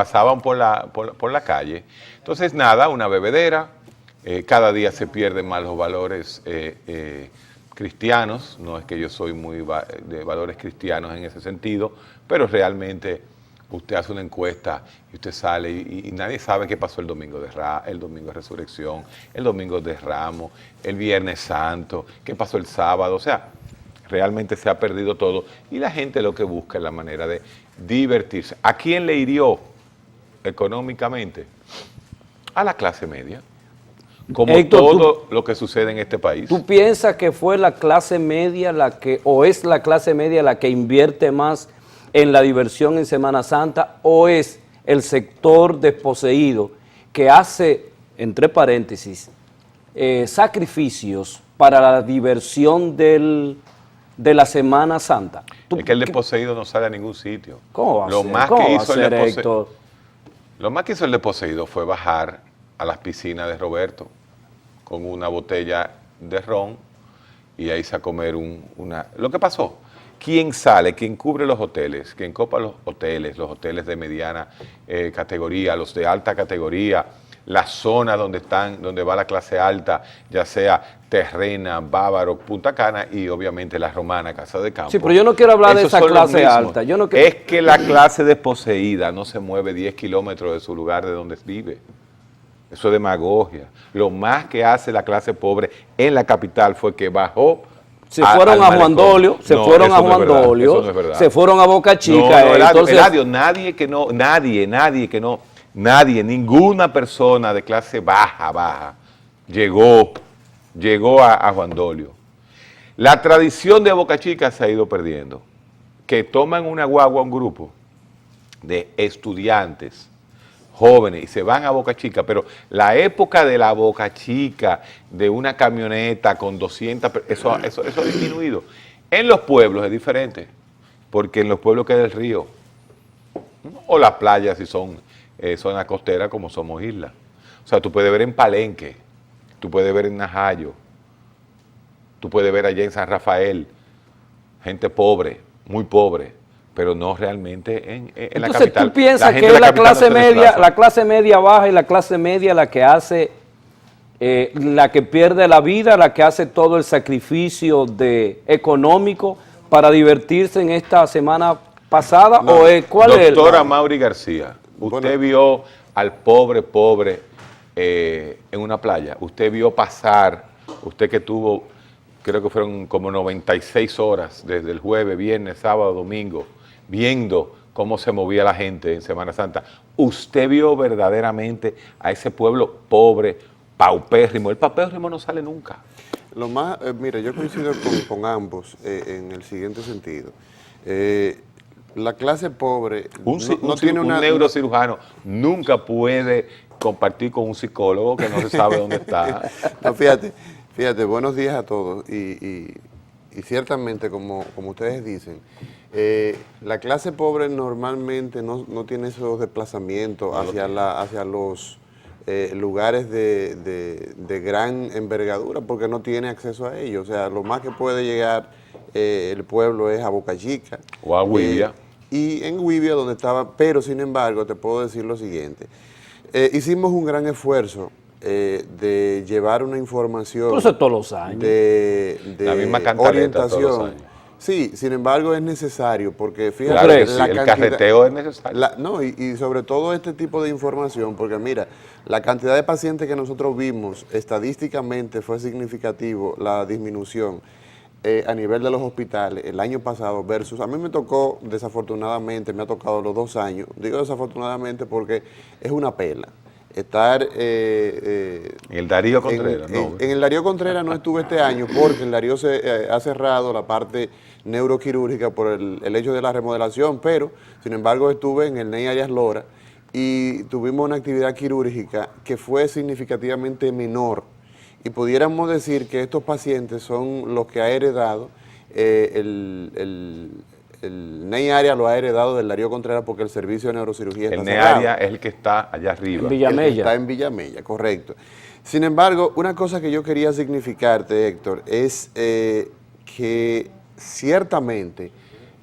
pasaban por la calle. Entonces, nada, una bebedera, cada día se pierden más los valores cristianos, no es que yo soy muy de valores cristianos en ese sentido, pero realmente usted hace una encuesta y usted sale y nadie sabe qué pasó el domingo el domingo de Resurrección, el domingo de Ramos, el Viernes Santo, qué pasó el sábado, o sea, realmente se ha perdido todo y la gente lo que busca es la manera de divertirse. ¿A quién le hirió económicamente? A la clase media, como Héctor, todo lo que sucede en este país. ¿Tú piensas que fue la clase media o es la clase media la que invierte más en la diversión en Semana Santa, o es el sector desposeído que hace, entre paréntesis, sacrificios para la diversión de la Semana Santa? Es que el desposeído no sale a ningún sitio. ¿Cómo va a Lo ser? más ¿Cómo que va a hizo ser, Héctor? Lo más que hizo el desposeído fue bajar a las piscinas de Roberto con una botella de ron y ahí a comer una... Lo que pasó, ¿quién sale? ¿Quién cubre los hoteles? ¿Quién copa los hoteles de mediana categoría, los de alta categoría, la zona donde va la clase alta, ya sea Terrena, Bávaro, Punta Cana y obviamente la Romana, Casa de Campo? Sí, pero yo no quiero hablar de Esos esa son los clase mismos. alta. Yo no Es que la clase desposeída no se mueve 10 kilómetros de su lugar de donde vive. Eso es demagogia. Lo más que hace la clase pobre en la capital fue que bajó. Se fueron a Juan Dolio, se fueron a Juan Dolio, se fueron a Boca Chica. Eladio, nadie, ninguna persona de clase baja, llegó a Juan Dolio. La tradición de Boca Chica se ha ido perdiendo. Que toman una guagua, un grupo de estudiantes jóvenes y se van a Boca Chica, pero la época de la Boca Chica, de una camioneta con 200, eso ha disminuido. En los pueblos es diferente, porque en los pueblos queda el río, o las playas si son zonas costeras como somos islas. O sea, tú puedes ver en Palenque, tú puedes ver en Najayo, tú puedes ver allá en San Rafael, gente pobre, muy pobre, pero no realmente en la capital. Entonces, ¿tú piensas que es la clase media baja y la clase media la que hace, la que pierde la vida, la que hace todo el sacrificio económico para divertirse en esta semana pasada? No, ¿O cuál es? Doctora Mauri García, usted vio al pobre en una playa, usted vio pasar, usted que tuvo, creo que fueron como 96 horas desde el jueves, viernes, sábado, domingo, viendo cómo se movía la gente en Semana Santa. Usted vio verdaderamente a ese pueblo pobre, paupérrimo. El paupérrimo no sale nunca. Mira, yo coincido con ambos en el siguiente sentido. La clase pobre un neurocirujano nunca puede compartir con un psicólogo que no se sabe dónde está. No, fíjate, buenos días a todos. Y ciertamente, como ustedes dicen, la clase pobre normalmente no tiene esos desplazamientos hacia los lugares de gran envergadura porque no tiene acceso a ellos. O sea, lo más que puede llegar el pueblo es a Boca Chica. O a Huivia. Y en Huivia donde estaba, pero sin embargo te puedo decir lo siguiente. Hicimos un gran esfuerzo de llevar una información. Eso todos los años. De la misma cantaleta orientación. Todos los años. Sí, sin embargo es necesario porque fíjate, claro que sí, el carreteo es necesario. Y sobre todo este tipo de información, porque mira, la cantidad de pacientes que nosotros vimos estadísticamente fue significativo la disminución a nivel de los hospitales el año pasado versus, a mí me tocó desafortunadamente, me ha tocado los 2 años, digo desafortunadamente porque es una pela. Estar en el Darío Contreras. En el Darío Contreras no estuve este año porque el Darío se ha cerrado la parte neuroquirúrgica por el hecho de la remodelación, pero sin embargo estuve en el Ney Arias Lora y tuvimos una actividad quirúrgica que fue significativamente menor y pudiéramos decir que estos pacientes son los que ha heredado el Ney Arias lo ha heredado del Darío Contreras porque el servicio de neurocirugía está cerrado. El Ney Arias es el que está allá arriba. En Villamella. Está en Villamella, correcto. Sin embargo, una cosa que yo quería significarte, Héctor, es que ciertamente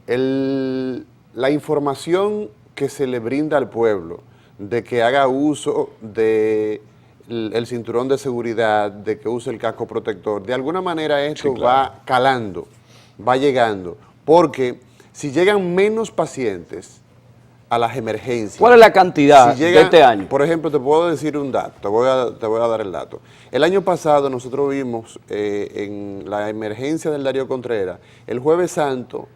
la información que se le brinda al pueblo de que haga uso de el cinturón de seguridad, de que use el casco protector. De alguna manera esto va calando, va llegando, porque si llegan menos pacientes a las emergencias. ¿Cuál es la cantidad de este año? Por ejemplo, te puedo decir un dato, te voy a dar el dato. El año pasado nosotros vimos en la emergencia del Darío Contreras, el Jueves Santo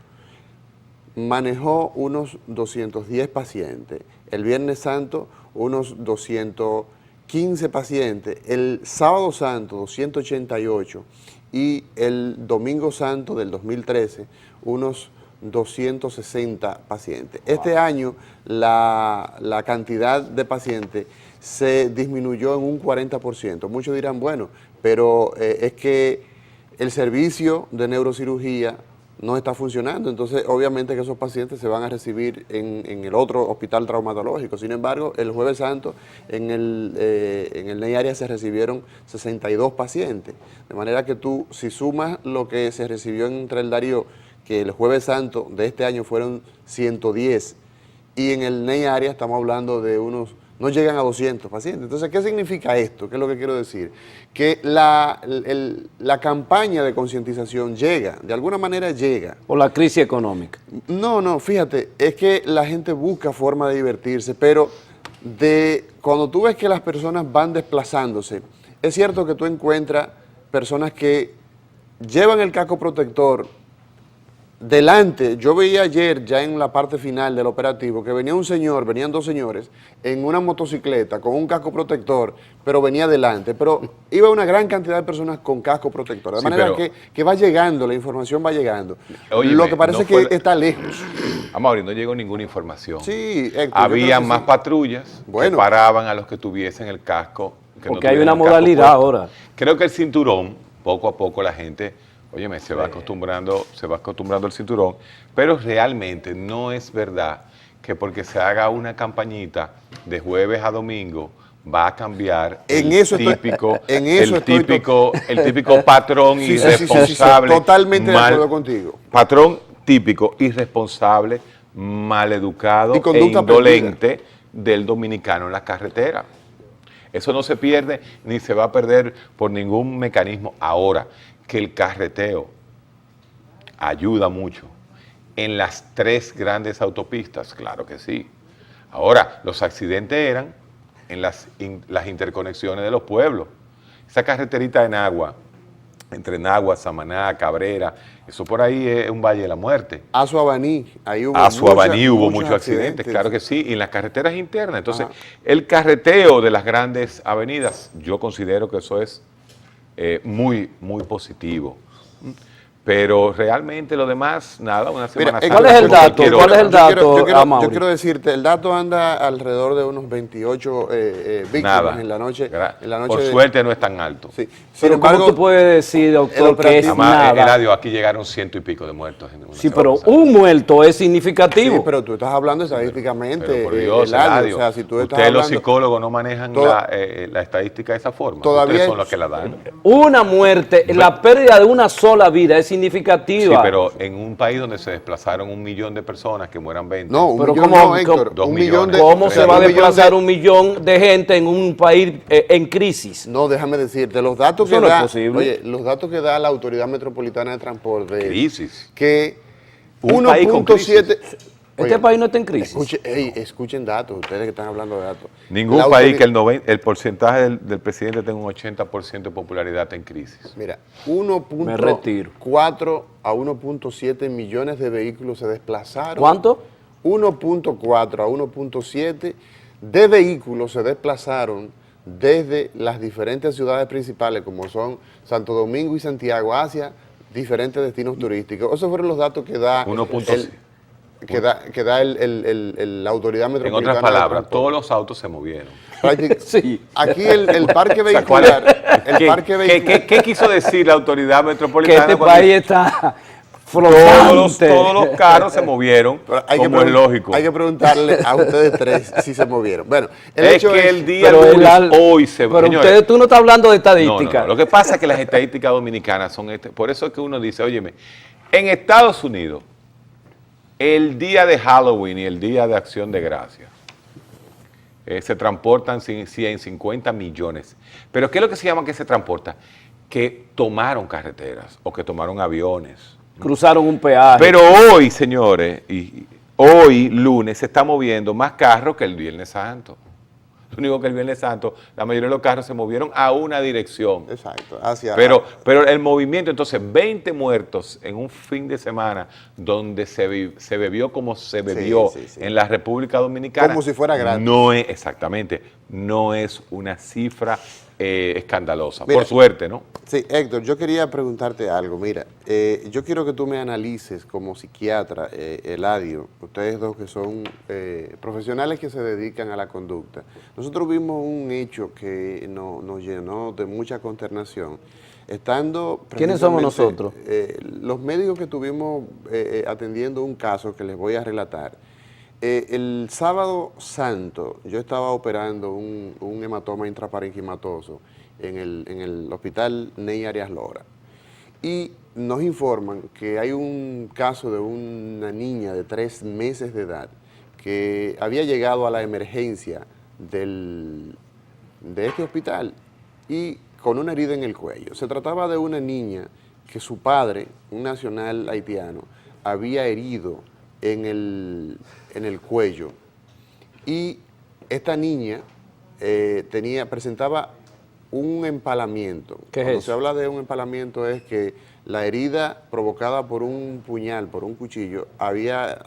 manejó unos 210 pacientes, el Viernes Santo unos 215 pacientes, el Sábado Santo 288 y el Domingo Santo del 2013 unos 260 pacientes. Este año la cantidad de pacientes se disminuyó en un 40%. Muchos dirán, bueno, pero es que el servicio de neurocirugía no está funcionando, entonces obviamente que esos pacientes se van a recibir en el otro hospital traumatológico. Sin embargo, el Jueves Santo en el NEI área se recibieron 62 pacientes, de manera que tú, si sumas lo que se recibió entre el Darío, que el Jueves Santo de este año fueron 110, y en el NEI área estamos hablando de unos, no llegan a 200 pacientes. Entonces, ¿qué significa esto? ¿Qué es lo que quiero decir? Que la campaña de concientización llega, de alguna manera llega. ¿Por la crisis económica? No, fíjate, es que la gente busca forma de divertirse, pero cuando tú ves que las personas van desplazándose, es cierto que tú encuentras personas que llevan el casco protector delante. Yo veía ayer, ya en la parte final del operativo, que venían dos señores en una motocicleta con un casco protector, pero venía delante. Pero iba una gran cantidad de personas con casco protector. De manera que va llegando, la información va llegando. Óyeme, lo que parece que está lejos. Amaury, no llegó ninguna información. Sí, Héctor, había más patrullas que paraban a los que tuviesen el casco. Porque hay una modalidad ahora. Creo que el cinturón, poco a poco la gente... Óyeme, se va acostumbrando al cinturón, pero realmente no es verdad que porque se haga una campaña de jueves a domingo va a cambiar el típico patrón irresponsable. Totalmente de acuerdo contigo. Patrón típico, irresponsable, maleducado e indolente del dominicano en la carretera. Eso no se pierde ni se va a perder por ningún mecanismo. Ahora, que el carreteo ayuda mucho en las 3 grandes autopistas, claro que sí. Ahora, los accidentes eran en las interconexiones de los pueblos. Esa carreterita de Nagua, entre Nagua, Samaná, Cabrera, eso por ahí es un valle de la muerte. Azuabaní, ahí hubo muchos accidentes, claro que sí, y en las carreteras internas. Entonces, el carreteo de las grandes avenidas, yo considero que eso es muy positivo. Pero realmente lo demás, nada, una semana. Mira, ¿cuál es el dato? Yo quiero decirte, el dato anda alrededor de unos 28 víctimas en la noche. Por suerte no es tan alto. Sí. Pero ¿cómo tú puedes decir, doctor, que es nada? Eladio, aquí llegaron 100 y pico de muertos. Sí, pero un muerto es significativo. Sí, pero tú estás hablando estadísticamente, pero por Dios, Eladio, o sea, si tú estás ustedes hablando, los psicólogos no manejan la estadística de esa forma. Ustedes son los que la dan. Una muerte, la pérdida de una sola vida es significativa. Sí, pero en un país donde se desplazaron 1 millón de personas, que mueran 20. No, pero millón no, Héctor. 2 millones. ¿Cómo se va a desplazar 1 millón de gente en un país en crisis? No, déjame decirte, los datos que da, los datos que da la Autoridad Metropolitana de Transporte. Crisis. Que un país con crisis. Este país no está en crisis. Escuchen datos, ustedes que están hablando de datos. Ningún país que el porcentaje del presidente tenga un 80% de popularidad está en crisis. Mira, 1.4 a 1.7 millones de vehículos se desplazaron. ¿Cuánto? 1.4 a 1.7 de vehículos se desplazaron desde las diferentes ciudades principales, como son Santo Domingo y Santiago, hacia diferentes destinos turísticos. Esos fueron los datos que da la Autoridad Metropolitana. En otras palabras, todos los autos se movieron. Sí. Aquí el parque vehicular. ¿Qué quiso decir la Autoridad Metropolitana? Que este país está flotante. Todos los carros se movieron, como es lógico. Hay que preguntarle a ustedes 3 si se movieron. Bueno, el día lunes, hoy se Pero señores, tú no estás hablando de estadística. No. Lo que pasa es que las estadísticas dominicanas son por eso es que uno dice, óyeme, en Estados Unidos, el día de Halloween y el día de Acción de Gracias, se transportan 150 millones. Pero ¿qué es lo que se llama que se transporta? Que tomaron carreteras o que tomaron aviones. Cruzaron un peaje. Pero hoy, señores, hoy, lunes, se está moviendo más carros que el Viernes Santo. Lo único que el Viernes Santo, la mayoría de los carros se movieron a una dirección. Exacto. Pero el movimiento, entonces, 20 muertos en un fin de semana donde se bebió como se bebió en la República Dominicana. Como si fuera gratis. No es, exactamente, no es una cifra escandalosa. Mira, por suerte, ¿no? Sí, Héctor, yo quería preguntarte algo. Mira, yo quiero que tú me analices como psiquiatra, Eladio, ustedes dos que son profesionales que se dedican a la conducta. Nosotros vimos un hecho que nos llenó de mucha consternación. ¿Quiénes somos nosotros? Los médicos que estuvimos atendiendo un caso que les voy a relatar. El sábado santo yo estaba operando un hematoma intraparenquimatoso en el hospital Ney Arias Lora y nos informan que hay un caso de una niña de 3 meses de edad que había llegado a la emergencia de este hospital y con una herida en el cuello. Se trataba de una niña que su padre, un nacional haitiano, había herido en el cuello y esta niña presentaba un empalamiento. ¿Qué es Cuando eso? se habla de un empalamiento es que la herida provocada por un puñal, por un cuchillo,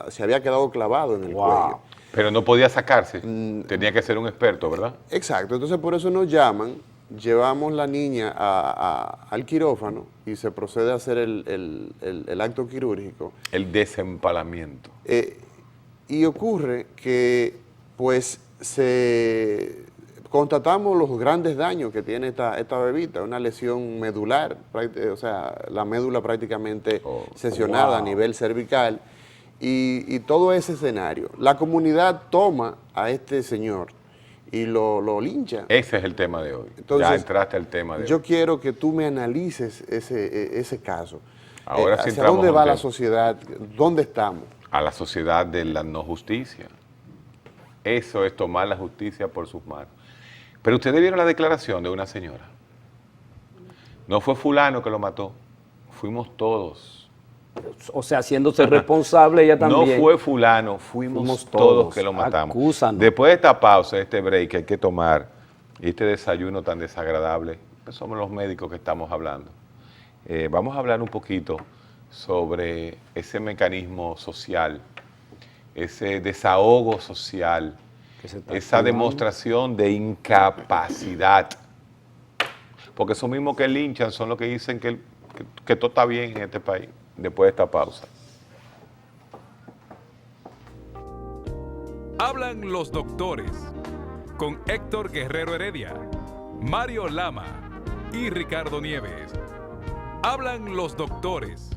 se había quedado clavado en el cuello. Pero no podía sacarse, tenía que ser un experto, ¿verdad? Exacto, entonces por eso nos llaman, llevamos la niña al quirófano y se procede a hacer el acto quirúrgico. El desempalamiento. Y ocurre que pues constatamos los grandes daños que tiene esta bebita, una lesión medular, o sea, la médula prácticamente sesionada a nivel cervical y todo ese escenario. La comunidad toma a este señor y lo lincha. Ese es el tema de hoy. Entonces, ya entraste al tema de hoy. Yo quiero que tú me analices ese caso. Ahora sí ¿Hacia entramos dónde en va un la tema. sociedad? ¿Dónde estamos? A la sociedad de la no justicia. Eso es tomar la justicia por sus manos. Pero ustedes vieron la declaración de una señora. No fue fulano que lo mató, fuimos todos. O sea, haciéndose responsable ella también. No fue fulano, fuimos todos que lo matamos. Acúsanos. Después de esta pausa, este break que hay que tomar, y este desayuno tan desagradable, pues somos los médicos que estamos hablando. Vamos a hablar un poquito sobre ese mecanismo social, ese desahogo social, esa demostración de incapacidad. Porque esos mismos que linchan son los que dicen que todo está bien en este país, después de esta pausa. Hablan los doctores con Héctor Guerrero Heredia, Mario Lama y Ricardo Nieves. Hablan los doctores.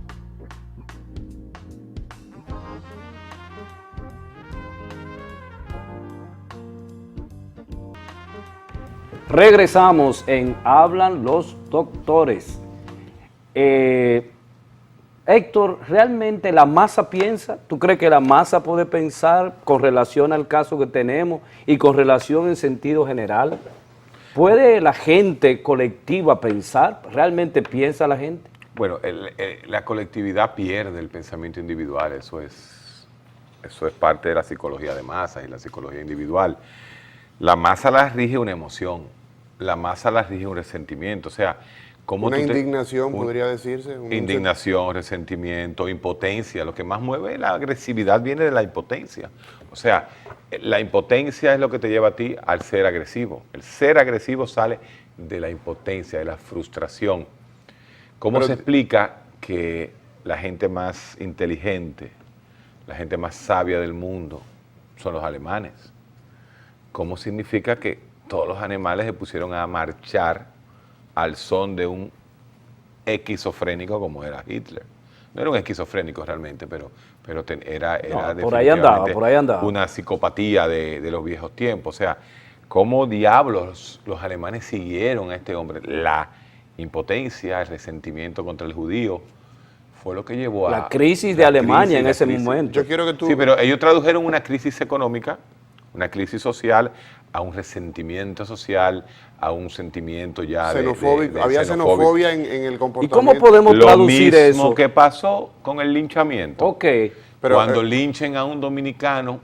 Regresamos en Hablan los doctores. Héctor, ¿realmente la masa piensa? ¿Tú crees que la masa puede pensar con relación al caso que tenemos y con relación en sentido general? ¿Puede la gente colectiva pensar? ¿Realmente piensa la gente? Bueno, la colectividad pierde el pensamiento individual, eso es parte de la psicología de masas y la psicología individual. La masa la rige una emoción, la masa la rige un resentimiento, o sea, ¿cómo Una indignación, podría decirse. Indignación, resentimiento, impotencia. Lo que más mueve la agresividad viene de la impotencia. O sea, la impotencia es lo que te lleva a ti al ser agresivo. El ser agresivo sale de la impotencia, de la frustración. ¿Cómo se explica que la gente más inteligente, la gente más sabia del mundo son los alemanes? ¿Cómo significa que todos los animales se pusieron a marchar al son de un esquizofrénico como era Hitler? No era un esquizofrénico realmente, pero era por ahí andaba. Una psicopatía de los viejos tiempos. O sea, ¿cómo diablos los alemanes siguieron a este hombre? La impotencia, el resentimiento contra el judío, fue lo que llevó a la crisis de Alemania en ese momento. Yo quiero que tú... Sí, pero ellos tradujeron una crisis económica, una crisis social, a un resentimiento social, a un sentimiento ya xenofóbico. de Había xenofobia en el ¿Y comportamiento. cómo podemos Lo traducir mismo eso? que pasó con el linchamiento. Ok. Pero, Cuando linchen a un dominicano,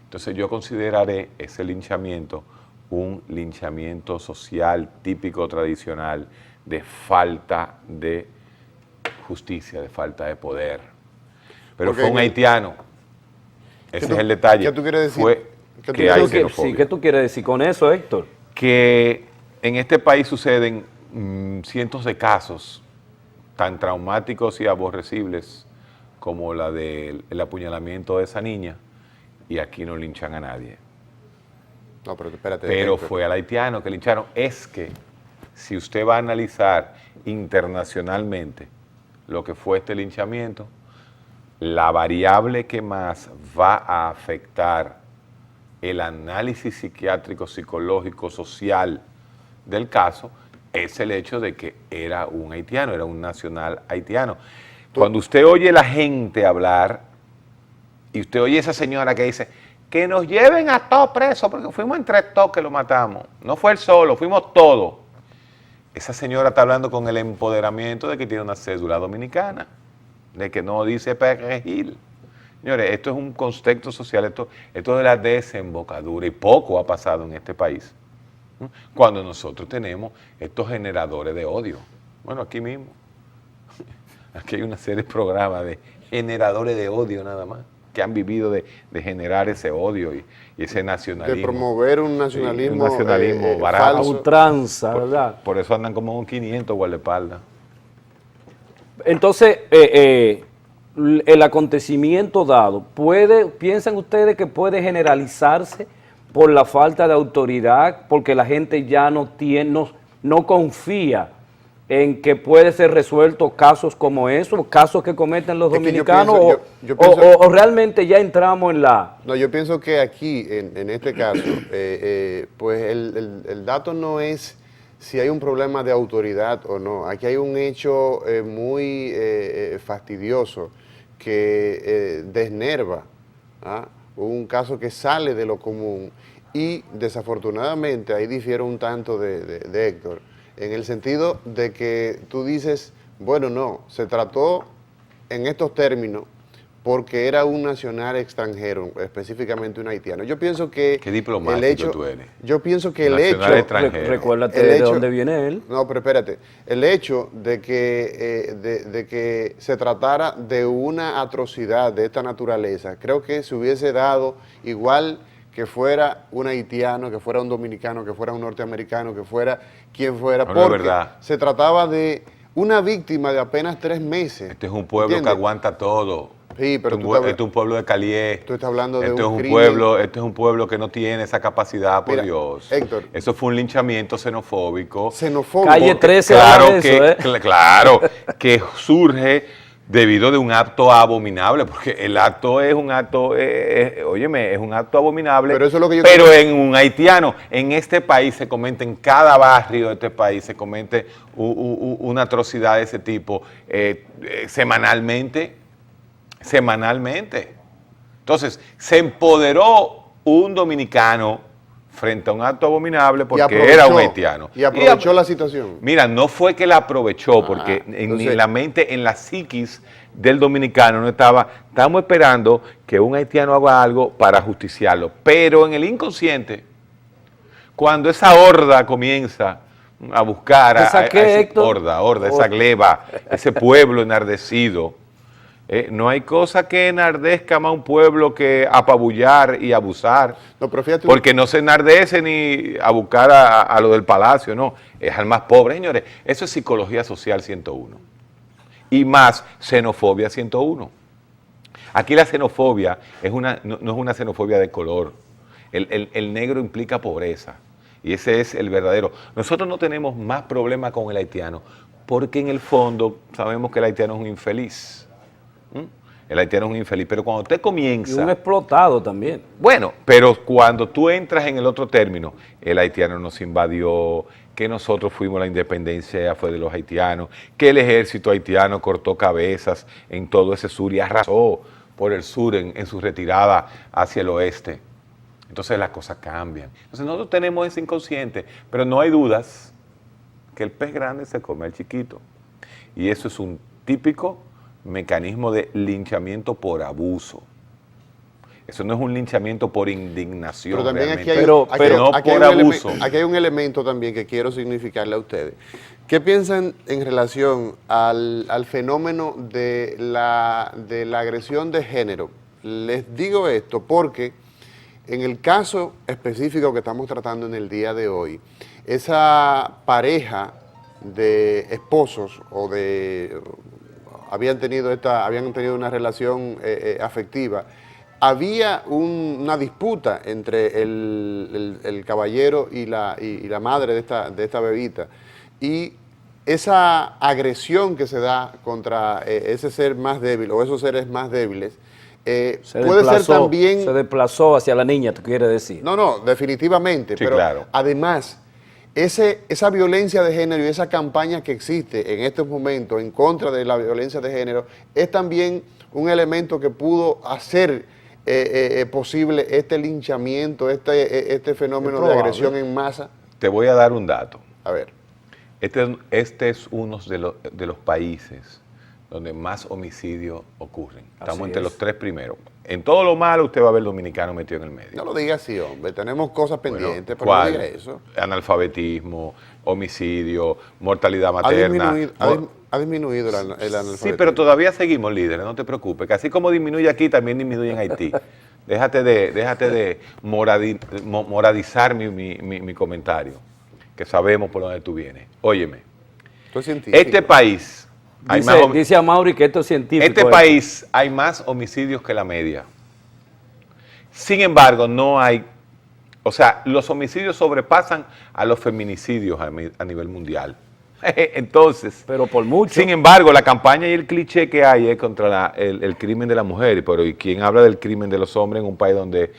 entonces yo consideraré ese linchamiento un linchamiento social típico, tradicional, de falta de justicia, de falta de poder. Pero Porque fue un haitiano. Ese es el detalle. ¿Qué tú quieres decir? Fue ¿Qué tú que quieres hay decir? xenofobia. Sí, ¿qué tú quieres decir con eso, Héctor? Que en este país suceden cientos de casos tan traumáticos y aborrecibles como la del apuñalamiento de esa niña, y aquí no linchan a nadie. No, pero espérate. Pero Héctor. fue al haitiano que lincharon. Es que si usted va a analizar internacionalmente lo que fue este linchamiento, la variable que más va a afectar el análisis psiquiátrico, psicológico, social del caso es el hecho de que era un haitiano, era un nacional haitiano. Cuando usted oye la gente hablar y usted oye a esa señora que dice que nos lleven a todos presos porque fuimos entre todos que lo matamos, no fue él solo, fuimos todos. Esa señora está hablando con el empoderamiento de que tiene una cédula dominicana, de que no dice perejil. Señores, esto es un contexto social, esto es de la desembocadura, y poco ha pasado en este país. Cuando nosotros tenemos estos generadores de odio. Bueno, aquí mismo. Aquí hay una serie de programas de generadores de odio nada más, que han vivido de generar ese odio y ese nacionalismo. De promover un nacionalismo, un nacionalismo barato. A falso. ultranza, ¿verdad? Por eso andan como un 500 guardaespaldas. Entonces, el acontecimiento dado, ¿piensan ustedes que puede generalizarse por la falta de autoridad, porque la gente ya no confía en que puede ser resuelto casos como esos, casos que cometen los Es que yo dominicanos, pienso- yo pienso- o realmente ya entramos en la... No, yo pienso que aquí, en este caso, pues el dato no es si hay un problema de autoridad o no. Aquí hay un hecho muy fastidioso que desnerva, ¿ah? Un caso que sale de lo común y desafortunadamente ahí difiero un tanto de Héctor, en el sentido de que tú dices, bueno, no, se trató en estos términos porque era un nacional extranjero, específicamente un haitiano. Yo pienso que Qué diplomático el hecho, tú eres. yo pienso que el Nacional hecho, extranjero. Recuérdate El de hecho- dónde viene él. no, pero espérate, el hecho de que se tratara de una atrocidad de esta naturaleza, creo que se hubiese dado igual que fuera un haitiano, que fuera un dominicano, que fuera un norteamericano, que fuera quien fuera, No, no es porque verdad. se trataba de una víctima de apenas 3 meses. Este es un pueblo ¿entiendes? que aguanta todo. Sí, pero Este es un pueblo de Calié. tú estás hablando de Este un es crimen. pueblo, este es un pueblo que no tiene esa capacidad, por Mira, Dios. Héctor. Eso fue un linchamiento xenofóbico. Xenofóbico. Calle Porque- 13 Claro habla de que, eso, ¿eh? claro, que surge debido de un acto abominable, porque el acto es un acto, óyeme, es un acto abominable, Pero eso es lo que yo pero quiero- en un haitiano, en este país se comete, en cada barrio de este país se comete una atrocidad de ese tipo semanalmente. Entonces, se empoderó un dominicano frente a un acto abominable porque aprovechó, era un haitiano. y aprovechó la situación. Mira, no fue que la aprovechó, porque entonces- en la mente, en la psiquis del dominicano no estábamos esperando que un haitiano haga algo para justiciarlo, pero en el inconsciente, cuando esa horda comienza a buscar ¿Esa a qué, esa Héctor? horda, esa gleba, ese pueblo enardecido, no hay cosa que enardezca más a un pueblo que apabullar y abusar. No, pero fíjate, Porque no se enardece ni a buscar a lo del palacio, no. Es al más pobre, señores. Eso es psicología social 101. Y más xenofobia 101. Aquí la xenofobia no es una xenofobia de color. El negro implica pobreza. Y ese es el verdadero. Nosotros no tenemos más problema con el haitiano, porque en el fondo sabemos que el haitiano es un infeliz. El haitiano es un infeliz. Pero cuando usted Y comienza... un explotado también. Bueno, pero cuando tú entras en el otro término, el haitiano nos invadió, que nosotros fuimos, la independencia fue de los haitianos, que el ejército haitiano cortó cabezas en todo ese sur y arrasó por el sur en su retirada hacia el oeste. Entonces las cosas cambian. Entonces nosotros tenemos ese inconsciente, pero no hay dudas que el pez grande se come al chiquito. Y eso es un típico mecanismo de linchamiento por abuso. Eso no es un linchamiento por indignación. Pero también realmente. aquí hay un elemento también que quiero significarle a ustedes. ¿Qué piensan en relación al fenómeno de la agresión de género? Les digo esto porque en el caso específico que estamos tratando en el día de hoy, esa pareja de esposos habían tenido una relación afectiva. Había una disputa entre el caballero y la madre de esta bebita, y esa agresión que se da contra ese ser más débil o esos seres más débiles puede ser también... Se desplazó hacia la niña, ¿tú quieres decir? No, definitivamente, sí, pero claro. Además, esa violencia de género y esa campaña que existe en estos momentos en contra de la violencia de género es también un elemento que pudo hacer posible este linchamiento, este fenómeno de agresión en masa. Te voy a dar un dato. A ver. Este es uno de los países donde más homicidios ocurren. Estamos entre los 3 primeros. En todo lo malo usted va a ver dominicano metido en el medio. No lo diga así, hombre. Tenemos cosas pendientes, pero ¿cuál? no diga eso. Analfabetismo, homicidio, mortalidad materna. Ha disminuido el analfabetismo. Sí, pero todavía seguimos líderes, no te preocupes. Que así como disminuye aquí, también disminuye en Haití. Déjate de moradizar mi comentario, que sabemos por dónde tú vienes. Óyeme, este país... Dice a Mauri que esto es científico. Este país hay más homicidios que la media. Sin embargo, no hay... O sea, los homicidios sobrepasan a los feminicidios a nivel mundial. Entonces... Pero por mucho. Sin embargo, la campaña y el cliché que hay es contra el crimen de la mujer. Pero ¿y quién habla del crimen de los hombres en un país donde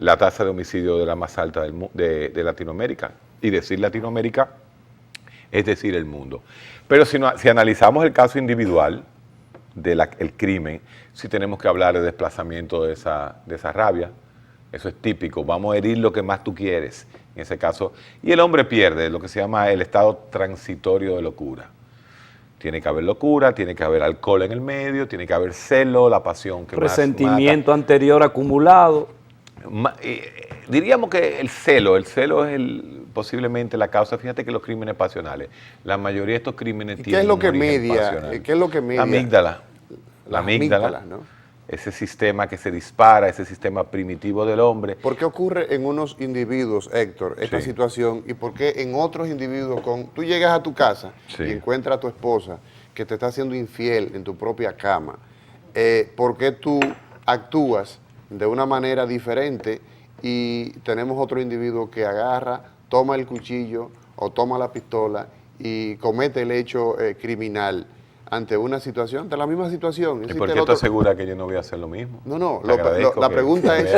la tasa de homicidio es la más alta de Latinoamérica? Y decir Latinoamérica es decir el mundo. Pero si analizamos el caso individual del crimen, sí tenemos que hablar de desplazamiento de esa rabia. Eso es típico. Vamos a herir lo que más tú quieres, en ese caso. Y el hombre pierde lo que se llama el estado transitorio de locura. Tiene que haber locura, tiene que haber alcohol en el medio, tiene que haber celo, la pasión que presentimiento anterior acumulado. Diríamos que el celo es posiblemente la causa. Fíjate que los crímenes pasionales, la mayoría de estos crímenes tienen ¿Qué es lo que un origen media? pasional. ¿Qué es lo que media? La amígdala, ¿no? Ese sistema que se dispara, ese sistema primitivo del hombre. ¿Por qué ocurre en unos individuos, Héctor, esta situación, y por qué en otros individuos tú llegas a tu casa y encuentras a tu esposa que te está haciendo infiel en tu propia cama? ¿Por qué tú actúas de una manera diferente y tenemos otro individuo que agarra, toma el cuchillo o toma la pistola y comete el hecho criminal ante una situación, ante la misma situación? ¿Y por qué tú aseguras que yo no voy a hacer lo mismo? No, la pregunta es...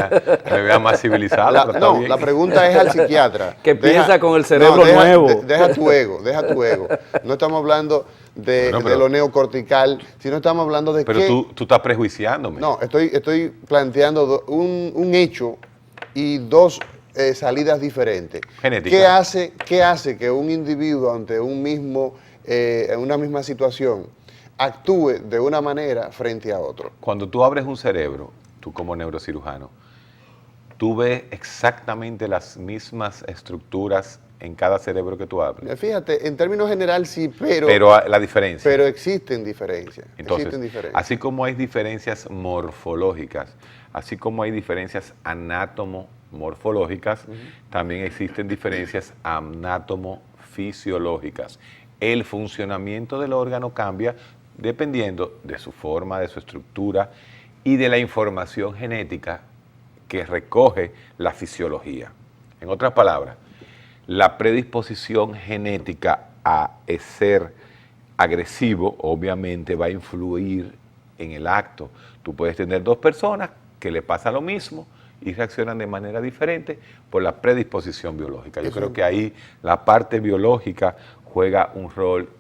Me vea más civilizado. La pregunta es al psiquiatra. Que piensa con el cerebro nuevo. Deja tu ego. No estamos hablando de lo neocortical, sino estamos hablando de Pero tú estás prejuiciándome. No, estoy planteando un hecho y dos salidas diferentes. Genética. ¿Qué hace que un individuo ante una misma situación actúe de una manera frente a otro? Cuando tú abres un cerebro, tú como neurocirujano, tú ves exactamente las mismas estructuras en cada cerebro que tú abres. Fíjate, en términos general sí, pero la diferencia. Pero existen diferencias. Entonces, así como hay diferencias morfológicas, así como hay diferencias anátomo-morfológicas, también existen diferencias anátomo-fisiológicas. El funcionamiento del órgano cambia dependiendo de su forma, de su estructura y de la información genética que recoge la fisiología. En otras palabras, la predisposición genética a ser agresivo obviamente va a influir en el acto. Tú puedes tener 2 personas que le pasa lo mismo y reaccionan de manera diferente por la predisposición biológica. Yo creo que ahí la parte biológica juega un rol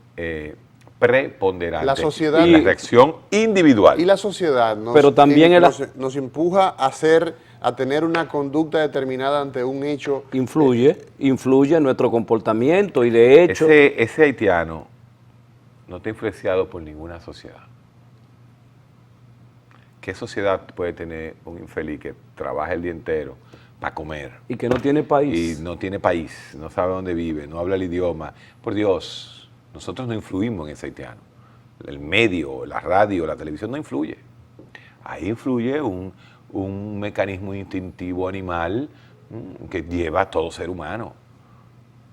preponderante. La sociedad- y la reacción individual. Y la sociedad Pero también nos empuja a tener una conducta determinada ante un hecho. influye en nuestro comportamiento y de hecho... Ese haitiano no está influenciado por ninguna sociedad. ¿Qué sociedad puede tener un infeliz que trabaja el día entero para comer Y que no tiene país. y no tiene país, no sabe dónde vive, no habla el idioma? Por Dios, nosotros no influimos en ese haitiano. El medio, la radio, la televisión no influye. Ahí influye un mecanismo instintivo animal que lleva a todo ser humano.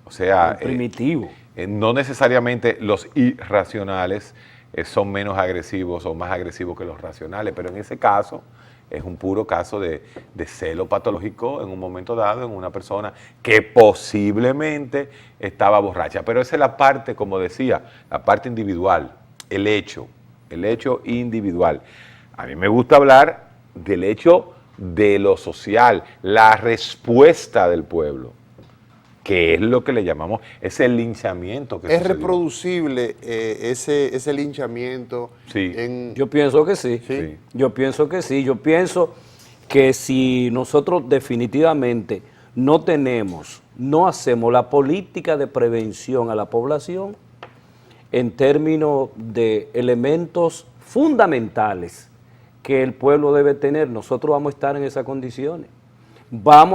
O sea, Primitivo. no necesariamente los irracionales son menos agresivos o más agresivos que los racionales, pero en ese caso es un puro caso de celo patológico en un momento dado en una persona que posiblemente estaba borracha. Pero esa es la parte, como decía, la parte individual, el hecho individual. A mí me gusta hablar del hecho de lo social, la respuesta del pueblo, que es lo que le llamamos, es el linchamiento que ¿Es sucedió. reproducible ese linchamiento? Sí. Yo pienso que sí. Sí. Yo pienso que sí. Yo pienso que si nosotros definitivamente no hacemos la política de prevención a la población en términos de elementos fundamentales que el pueblo debe tener, nosotros vamos a estar en esas condiciones.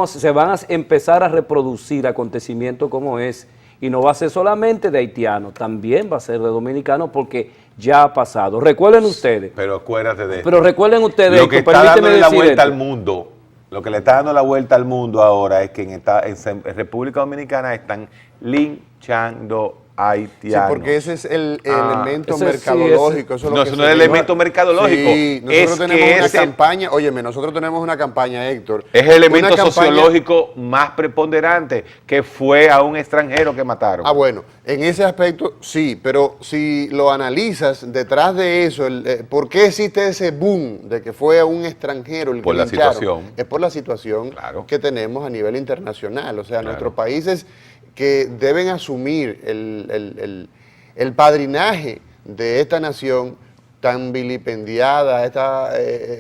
Se van a empezar a reproducir acontecimientos como ese, y no va a ser solamente de haitianos, también va a ser de dominicanos porque ya ha pasado. Recuerden ustedes, Pero acuérdate de esto. pero recuerden ustedes, Lo que está permíteme dándole la decir vuelta esto. al mundo, lo que le está dando la vuelta al mundo ahora es que en República Dominicana están linchando Sí, haitianos. porque ese es el elemento ese sí, mercadológico. Eso es No, lo que eso se no es dice. elemento mercadológico. Sí, nosotros Es tenemos que una ese- campaña, óyeme, nosotros tenemos una campaña, Héctor. Es el elemento una campaña- sociológico más preponderante, que fue a un extranjero que mataron. Ah, bueno, en ese aspecto sí, pero si lo analizas, detrás de eso, ¿por qué existe ese boom de que fue a un extranjero el que Por la lincharon? situación. Es por la situación Claro. que tenemos a nivel internacional. O sea, Claro. nuestros países que deben asumir el padrinaje de esta nación tan vilipendiada, esta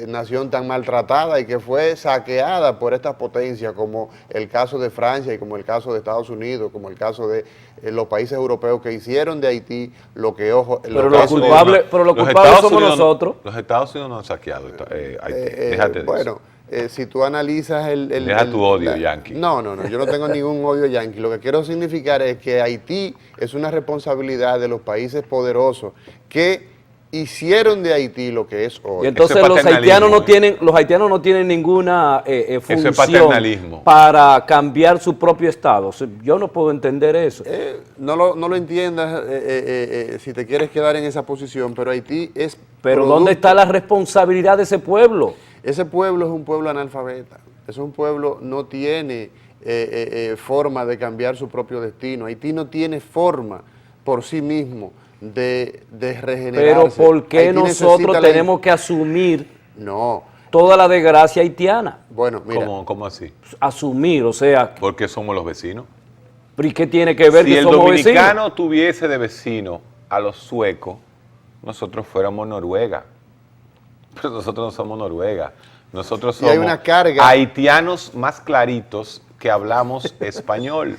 nación tan maltratada y que fue saqueada por estas potencias, como el caso de Francia y como el caso de Estados Unidos, como el caso de los países europeos que hicieron de Haití lo que Pero los culpables Los somos Estados Unidos nosotros. Los Estados Unidos no han saqueado Haití. Déjate de bueno, eso. si tú analizas Deja tu odio, yanqui. No, yo no tengo ningún odio yanqui. Lo que quiero significar es que Haití es una responsabilidad de los países poderosos que hicieron de Haití lo que es hoy. Y entonces Eso es los haitianos paternalismo, no tienen ninguna es función paternalismo. para cambiar su propio estado. O sea, yo no puedo entender eso. No lo entiendas si te quieres quedar en esa posición, pero Haití es Pero producto- ¿dónde está la responsabilidad de ese pueblo? Ese pueblo es un pueblo analfabeta. Es un pueblo no tiene forma de cambiar su propio destino. Haití no tiene forma por sí mismo de regenerarse. Pero ¿por qué Haití nosotros necesita tenemos que asumir No. toda la desgracia haitiana? Bueno, mira. ¿Cómo así? Asumir, o sea, Porque somos los vecinos. ¿pero ¿y qué tiene que ver Si que el somos dominicano vecinos? tuviese de vecino a los suecos, nosotros fuéramos Noruega. Pero nosotros no somos Noruega. Nosotros Y hay somos una carga. haitianos más claritos que hablamos español.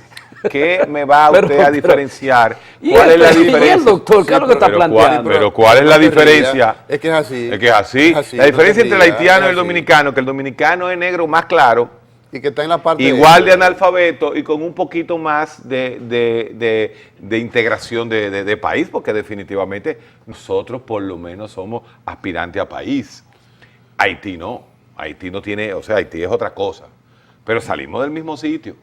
¿Qué me va Pero- usted a pero- diferenciar? ¿Y ¿Cuál es el la presidente, diferencia? doctor? ¿Qué es lo que está Pero planteando? pero ¿cuál es la no te rías. diferencia? Es que es así. Es que es así. La no diferencia te entre el rías, haitiano y es el así. dominicano, que el dominicano es negro más claro, Y que está en la parte igual de analfabeto y con un poquito más de integración de país, porque definitivamente nosotros por lo menos somos aspirantes a país. Haití no tiene, o sea, Haití es otra cosa, pero salimos del mismo sitio,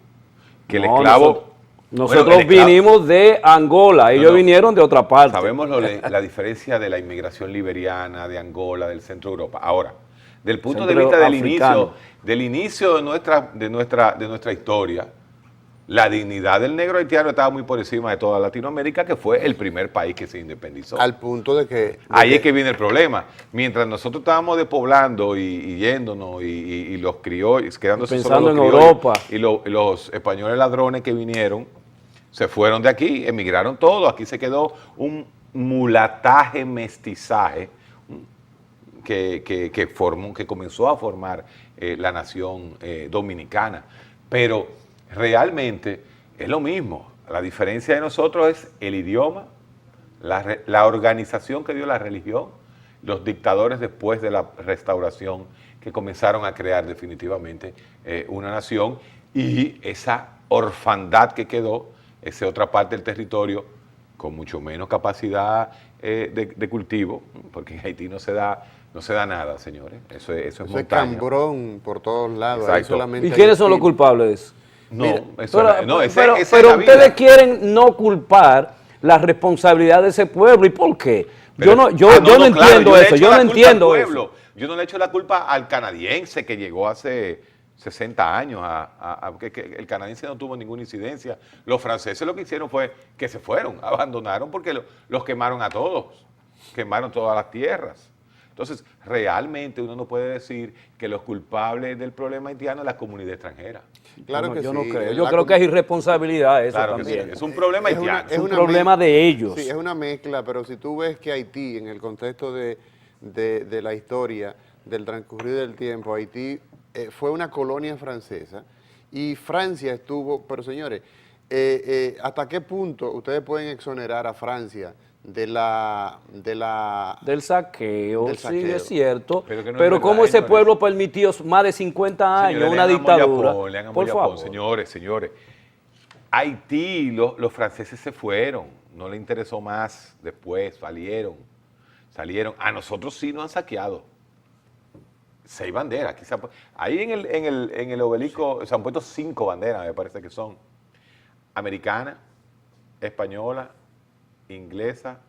que el No, esclavo... Nosotros bueno, el esclavo- vinimos de Angola, ellos no. vinieron de otra parte. Sabemos la diferencia de la inmigración liberiana, de Angola, del centro de Europa. Ahora, del punto de Centro vista africano. del inicio de nuestra historia, la dignidad del negro haitiano estaba muy por encima de toda Latinoamérica, que fue el primer país que se independizó. al punto de que... Ahí es que viene el problema. Mientras nosotros estábamos despoblando y yéndonos y los criollos, quedándose Pensando solo los en criollos, Europa. y los españoles ladrones que vinieron, se fueron de aquí, emigraron todos. Aquí se quedó mulataje, mestizaje que comenzó a formar la nación dominicana. Pero realmente es lo mismo. La diferencia de nosotros es el idioma, la organización que dio la religión, los dictadores después de la restauración que comenzaron a crear definitivamente una nación, y esa orfandad que quedó, esa otra parte del territorio con mucho menos capacidad de cultivo, porque en Haití no se da nada, señores. Eso es montaña. Es cambrón por todos lados. Exacto. ¿Y quiénes son los culpables de eso? No, Mira, esa es pero la vida. ustedes quieren no culpar la responsabilidad de ese pueblo. ¿Y por qué? Yo no entiendo eso. Yo no entiendo eso. Yo no le echo la culpa al canadiense que llegó hace 60 años, que el canadiense no tuvo ninguna incidencia. Los franceses lo que hicieron fue que se fueron, abandonaron porque los quemaron a todos, quemaron todas las tierras. Entonces, realmente uno no puede decir que los culpables del problema haitiano es la comunidad extranjera. Claro que yo sí. no creo. Yo creo que es irresponsabilidad eso Claro que también. sí, es un problema haitiano. Es un problema de ellos. Sí, es una mezcla, pero si tú ves que Haití, en el contexto de la historia, del transcurrir del tiempo, Haití fue una colonia francesa y Francia estuvo, pero señores, ¿hasta qué punto ustedes pueden exonerar a Francia del saqueo, sí, saqueo? es cierto, Pero que no es pero verdad, cómo ese señores. pueblo permitió más de 50 años Señores, una lean a dictadura? Moyapón, lean a Por Moyapón, favor. señores. Haití, los franceses se fueron, no le interesó más después, salieron. A nosotros sí nos han saqueado. 6 banderas, quizás. Ahí en el obelisco se han puesto 5 banderas, me parece que son. Americana, española, inglesa,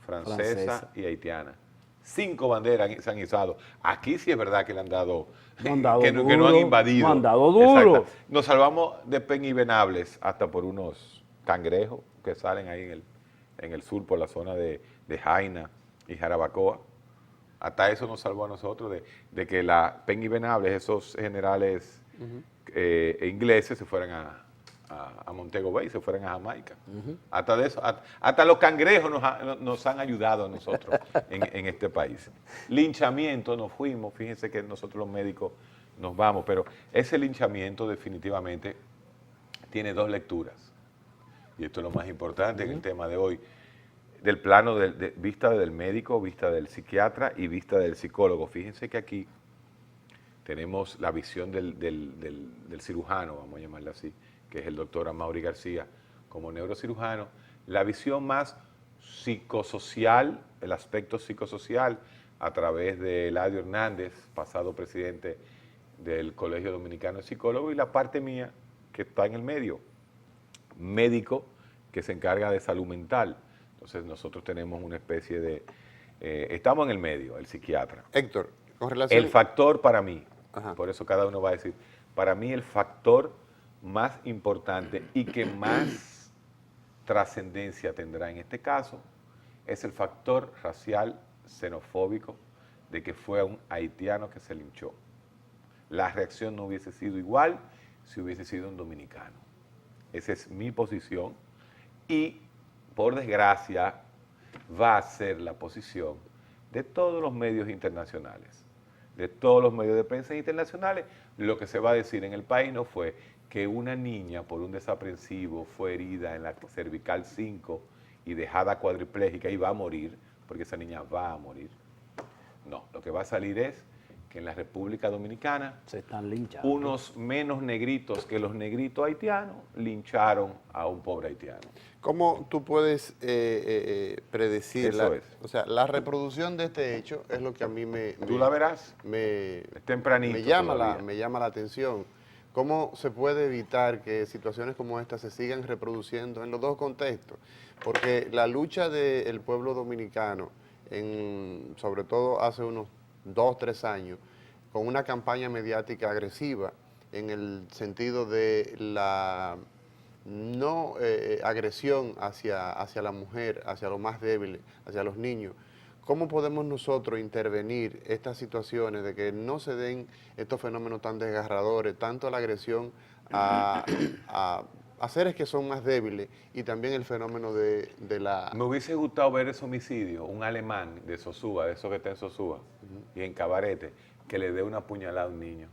francesa y haitiana. 5 banderas se han izado. Aquí sí es verdad que le han dado, que no han invadido. No han dado duro. Exacto. Nos salvamos de penhibenables hasta por unos cangrejos que salen ahí en el sur, por la zona de Jaina y Jarabacoa. Hasta eso nos salvó a nosotros de que la penhibenables, esos generales ingleses, se fueran a Montego Bay, se fueran a Jamaica. Hasta de eso, hasta los cangrejos nos han ayudado a nosotros en este país. Linchamiento, nos fuimos, fíjense que nosotros los médicos nos vamos, pero ese linchamiento definitivamente tiene 2 lecturas. Y esto es lo más importante en el tema de hoy, del plano de vista del médico, vista del psiquiatra y vista del psicólogo. Fíjense que aquí tenemos la visión del cirujano, vamos a llamarle así, que es el doctor Amaury García, como neurocirujano, la visión más psicosocial, el aspecto psicosocial, a través de Eladio Hernández, pasado presidente del Colegio Dominicano de Psicólogos, y la parte mía, que está en el medio, médico que se encarga de salud mental. Entonces nosotros tenemos una especie de, estamos en el medio, el psiquiatra. Héctor, con relación... El factor para mí, Ajá. por eso cada uno va a decir, para mí el factor más importante y que más trascendencia tendrá en este caso es el factor racial xenofóbico de que fue a un haitiano que se linchó. La reacción no hubiese sido igual si hubiese sido un dominicano. Esa es mi posición y, por desgracia, va a ser la posición de todos los medios internacionales, de todos los medios de prensa internacionales. Lo que se va a decir en el país no fue que una niña por un desaprensivo fue herida en la cervical 5 y dejada cuadriplégica y va a morir, porque esa niña va a morir. No, lo que va a salir es que en la República Dominicana Se están linchando. unos menos negritos que los negritos haitianos lincharon a un pobre haitiano. ¿Cómo tú puedes predecir? Eso es. O sea, la reproducción de este hecho es lo que a mí Tú la verás, me es tempranito me llama todavía. la atención. ¿Cómo se puede evitar que situaciones como esta se sigan reproduciendo en los dos contextos? Porque la lucha del pueblo dominicano, sobre todo hace unos 2 o 3 años, con una campaña mediática agresiva en el sentido de la no agresión hacia la mujer, hacia los más débiles, hacia los niños. ¿Cómo podemos nosotros intervenir estas situaciones de que no se den estos fenómenos tan desgarradores, tanto la agresión a a seres que son más débiles y también el fenómeno de la... Me hubiese gustado ver ese homicidio, un alemán de Sosúa, de esos que está en Sosúa, y en Cabarete, que le dé una puñalada a un niño,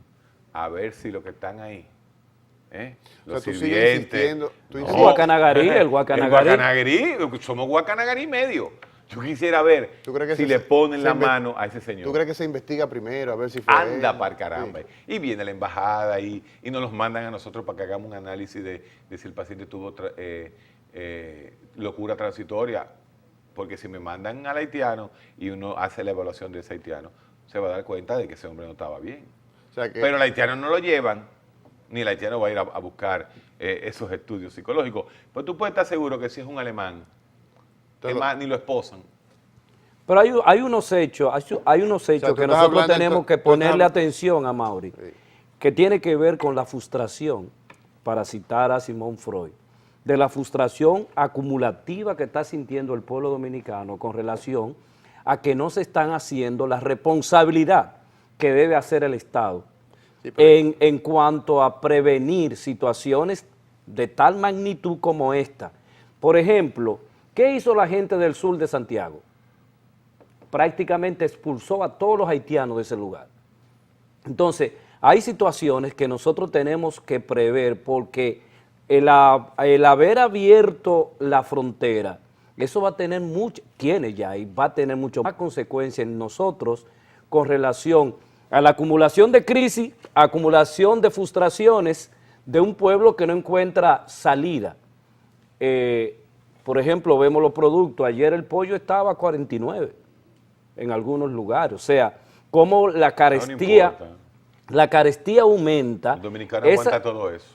a ver si los que están ahí, los tú sigues sirvientes... insistiendo, tú No. insistes. Guacanagarí, el Guacanagarí. El Guacanagarí, somos Guacanagarí medio. Yo quisiera ver ¿Tú crees que si se- le ponen se la inve- mano a ese señor. ¿Tú crees que se investiga primero a ver si fue Anda él? para caramba. Sí. Y viene la embajada y nos los mandan a nosotros para que hagamos un análisis de si el paciente tuvo locura transitoria. Porque si me mandan al haitiano y uno hace la evaluación de ese haitiano, se va a dar cuenta de que ese hombre no estaba bien. O sea que, Pero el haitiano no lo llevan, ni el haitiano va a ir a buscar esos estudios psicológicos. Pero tú puedes estar seguro que si es un alemán, Te es lo- más, ni lo esposan. Pero hay unos hechos, hay unos hechos tú que estás nosotros hablando tenemos que tú estás ponerle hablando- atención a Mauri, Sí. que tiene que ver con la frustración, para citar a Simón Freud, de la frustración acumulativa que está sintiendo el pueblo dominicano con relación a que no se están haciendo la responsabilidad que debe hacer el Estado Sí, pero- en cuanto a prevenir situaciones de tal magnitud como esta. Por ejemplo, ¿qué hizo la gente del sur de Santiago? Prácticamente expulsó a todos los haitianos de ese lugar. Entonces, hay situaciones que nosotros tenemos que prever porque el haber abierto la frontera, eso va a tener tiene ya y va a tener mucho más consecuencias en nosotros con relación a la acumulación de crisis, acumulación de frustraciones de un pueblo que no encuentra salida. Por ejemplo, vemos los productos, ayer el pollo estaba a 49 en algunos lugares, o sea, como la carestía, importa. la carestía aumenta. El dominicano Esa- aguanta todo eso.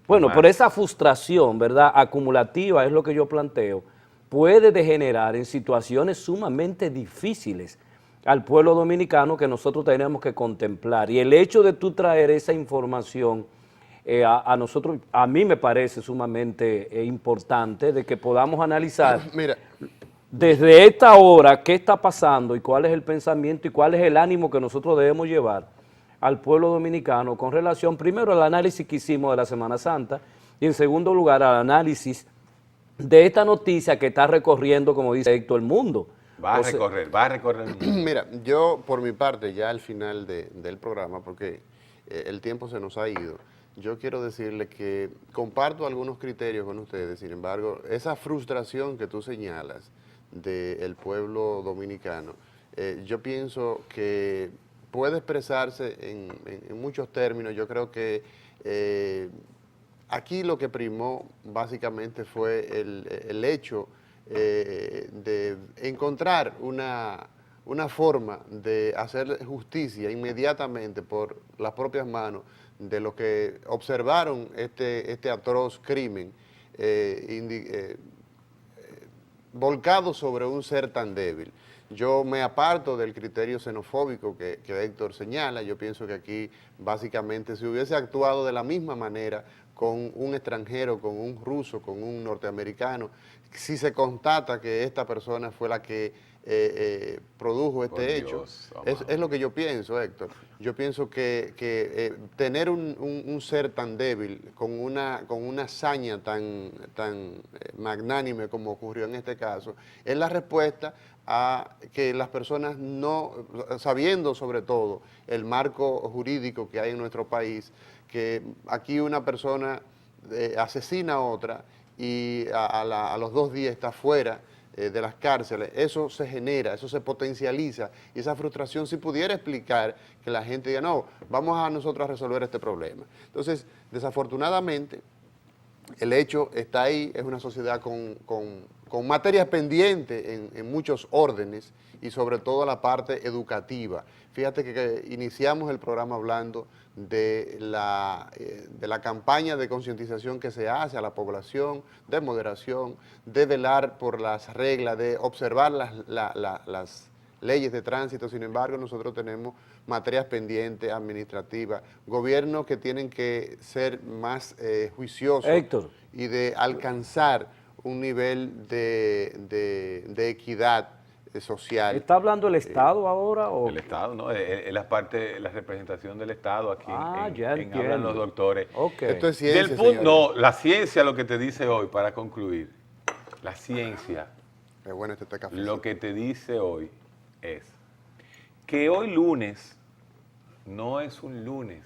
bueno, Más. pero esa frustración, ¿verdad?, acumulativa, es lo que yo planteo, puede degenerar en situaciones sumamente difíciles al pueblo dominicano que nosotros tenemos que contemplar. Y el hecho de tú traer esa información a nosotros, a mí me parece sumamente importante de que podamos analizar Mira, desde esta hora qué está pasando y cuál es el pensamiento y cuál es el ánimo que nosotros debemos llevar al pueblo dominicano con relación, primero, al análisis que hicimos de la Semana Santa y, en segundo lugar, al análisis de esta noticia que está recorriendo, como dice Héctor, el mundo. Va a O sea, recorrer el mundo. mira, yo por mi parte, ya al final del programa, porque el tiempo se nos ha ido, yo quiero decirle que comparto algunos criterios con ustedes, sin embargo, esa frustración que tú señalas del pueblo dominicano, yo pienso que puede expresarse en muchos términos. Yo creo que aquí lo que primó básicamente fue el hecho de encontrar una forma de hacer justicia inmediatamente por las propias manos de los que observaron este atroz crimen volcado sobre un ser tan débil. Yo me aparto del criterio xenofóbico que Héctor señala. Yo pienso que aquí básicamente si hubiese actuado de la misma manera con un extranjero, con un ruso, con un norteamericano, si se constata que esta persona fue la que produjo este Por hecho, Dios, amado. es lo que yo pienso, Héctor. Yo pienso que tener un ser tan débil, con una hazaña tan magnánime como ocurrió en este caso, es la respuesta a que las personas no, sabiendo sobre todo el marco jurídico que hay en nuestro país, que aquí una persona asesina a otra y a los 2 días está fuera de las cárceles, eso se genera, eso se potencializa, y esa frustración si pudiera explicar que la gente diga, no, vamos a nosotros a resolver este problema. Entonces, desafortunadamente, el hecho está ahí, es una sociedad con materias pendientes en muchos órdenes y sobre todo la parte educativa. Fíjate que iniciamos el programa hablando de la campaña de concientización que se hace a la población, de moderación, de velar por las reglas, de observar las leyes de tránsito. Sin embargo, nosotros tenemos materias pendientes administrativas, gobiernos que tienen que ser más juiciosos, Héctor, y de alcanzar un nivel de equidad social. ¿Está hablando el Estado ahora? O? El Estado, ¿no? Es la parte, la representación del Estado aquí Ya en Hablan los Doctores. Okay. Esto es ciencia, Del punto, señores. no, la ciencia lo que te dice hoy, para concluir, la ciencia Es bueno este cafecito. lo que te dice hoy es que hoy lunes no es un lunes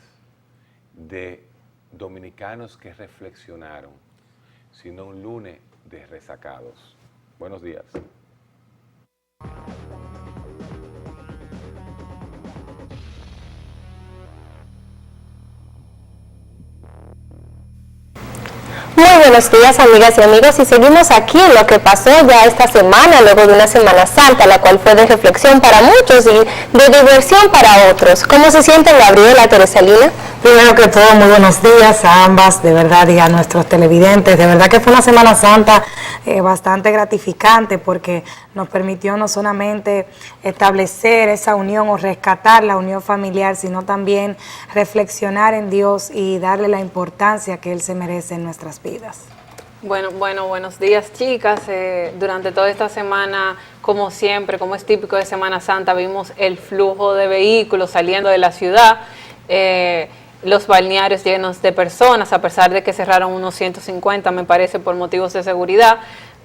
de dominicanos que reflexionaron, sino un lunes de resacados. Buenos días. Muy buenos días, amigas y amigos, y seguimos aquí en lo que pasó ya esta semana, luego de una Semana Santa, la cual fue de reflexión para muchos y de diversión para otros. ¿Cómo se sienten, Gabriela, Teresalina? Primero que todo, muy buenos días a ambas, de verdad, y a nuestros televidentes. De verdad que fue una Semana Santa bastante gratificante porque nos permitió no solamente establecer esa unión o rescatar la unión familiar, sino también reflexionar en Dios y darle la importancia que Él se merece en nuestras vidas. Bueno, buenos días, chicas. Durante toda esta semana, como siempre, como es típico de Semana Santa, vimos el flujo de vehículos saliendo de la ciudad. Los balnearios llenos de personas, a pesar de que cerraron unos 150, me parece, por motivos de seguridad.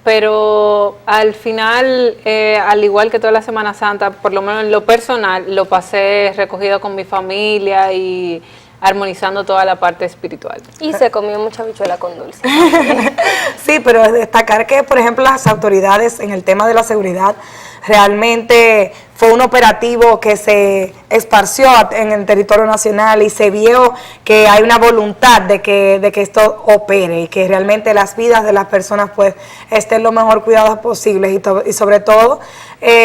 Pero al final, al igual que toda la Semana Santa, por lo menos en lo personal, lo pasé recogido con mi familia y armonizando toda la parte espiritual. Y se comió mucha habichuela con dulce. Sí, pero destacar que, por ejemplo, las autoridades en el tema de la seguridad realmente fue un operativo que se esparció en el territorio nacional y se vio que hay una voluntad de que esto opere y que realmente las vidas de las personas pues estén lo mejor cuidadas posibles y sobre todo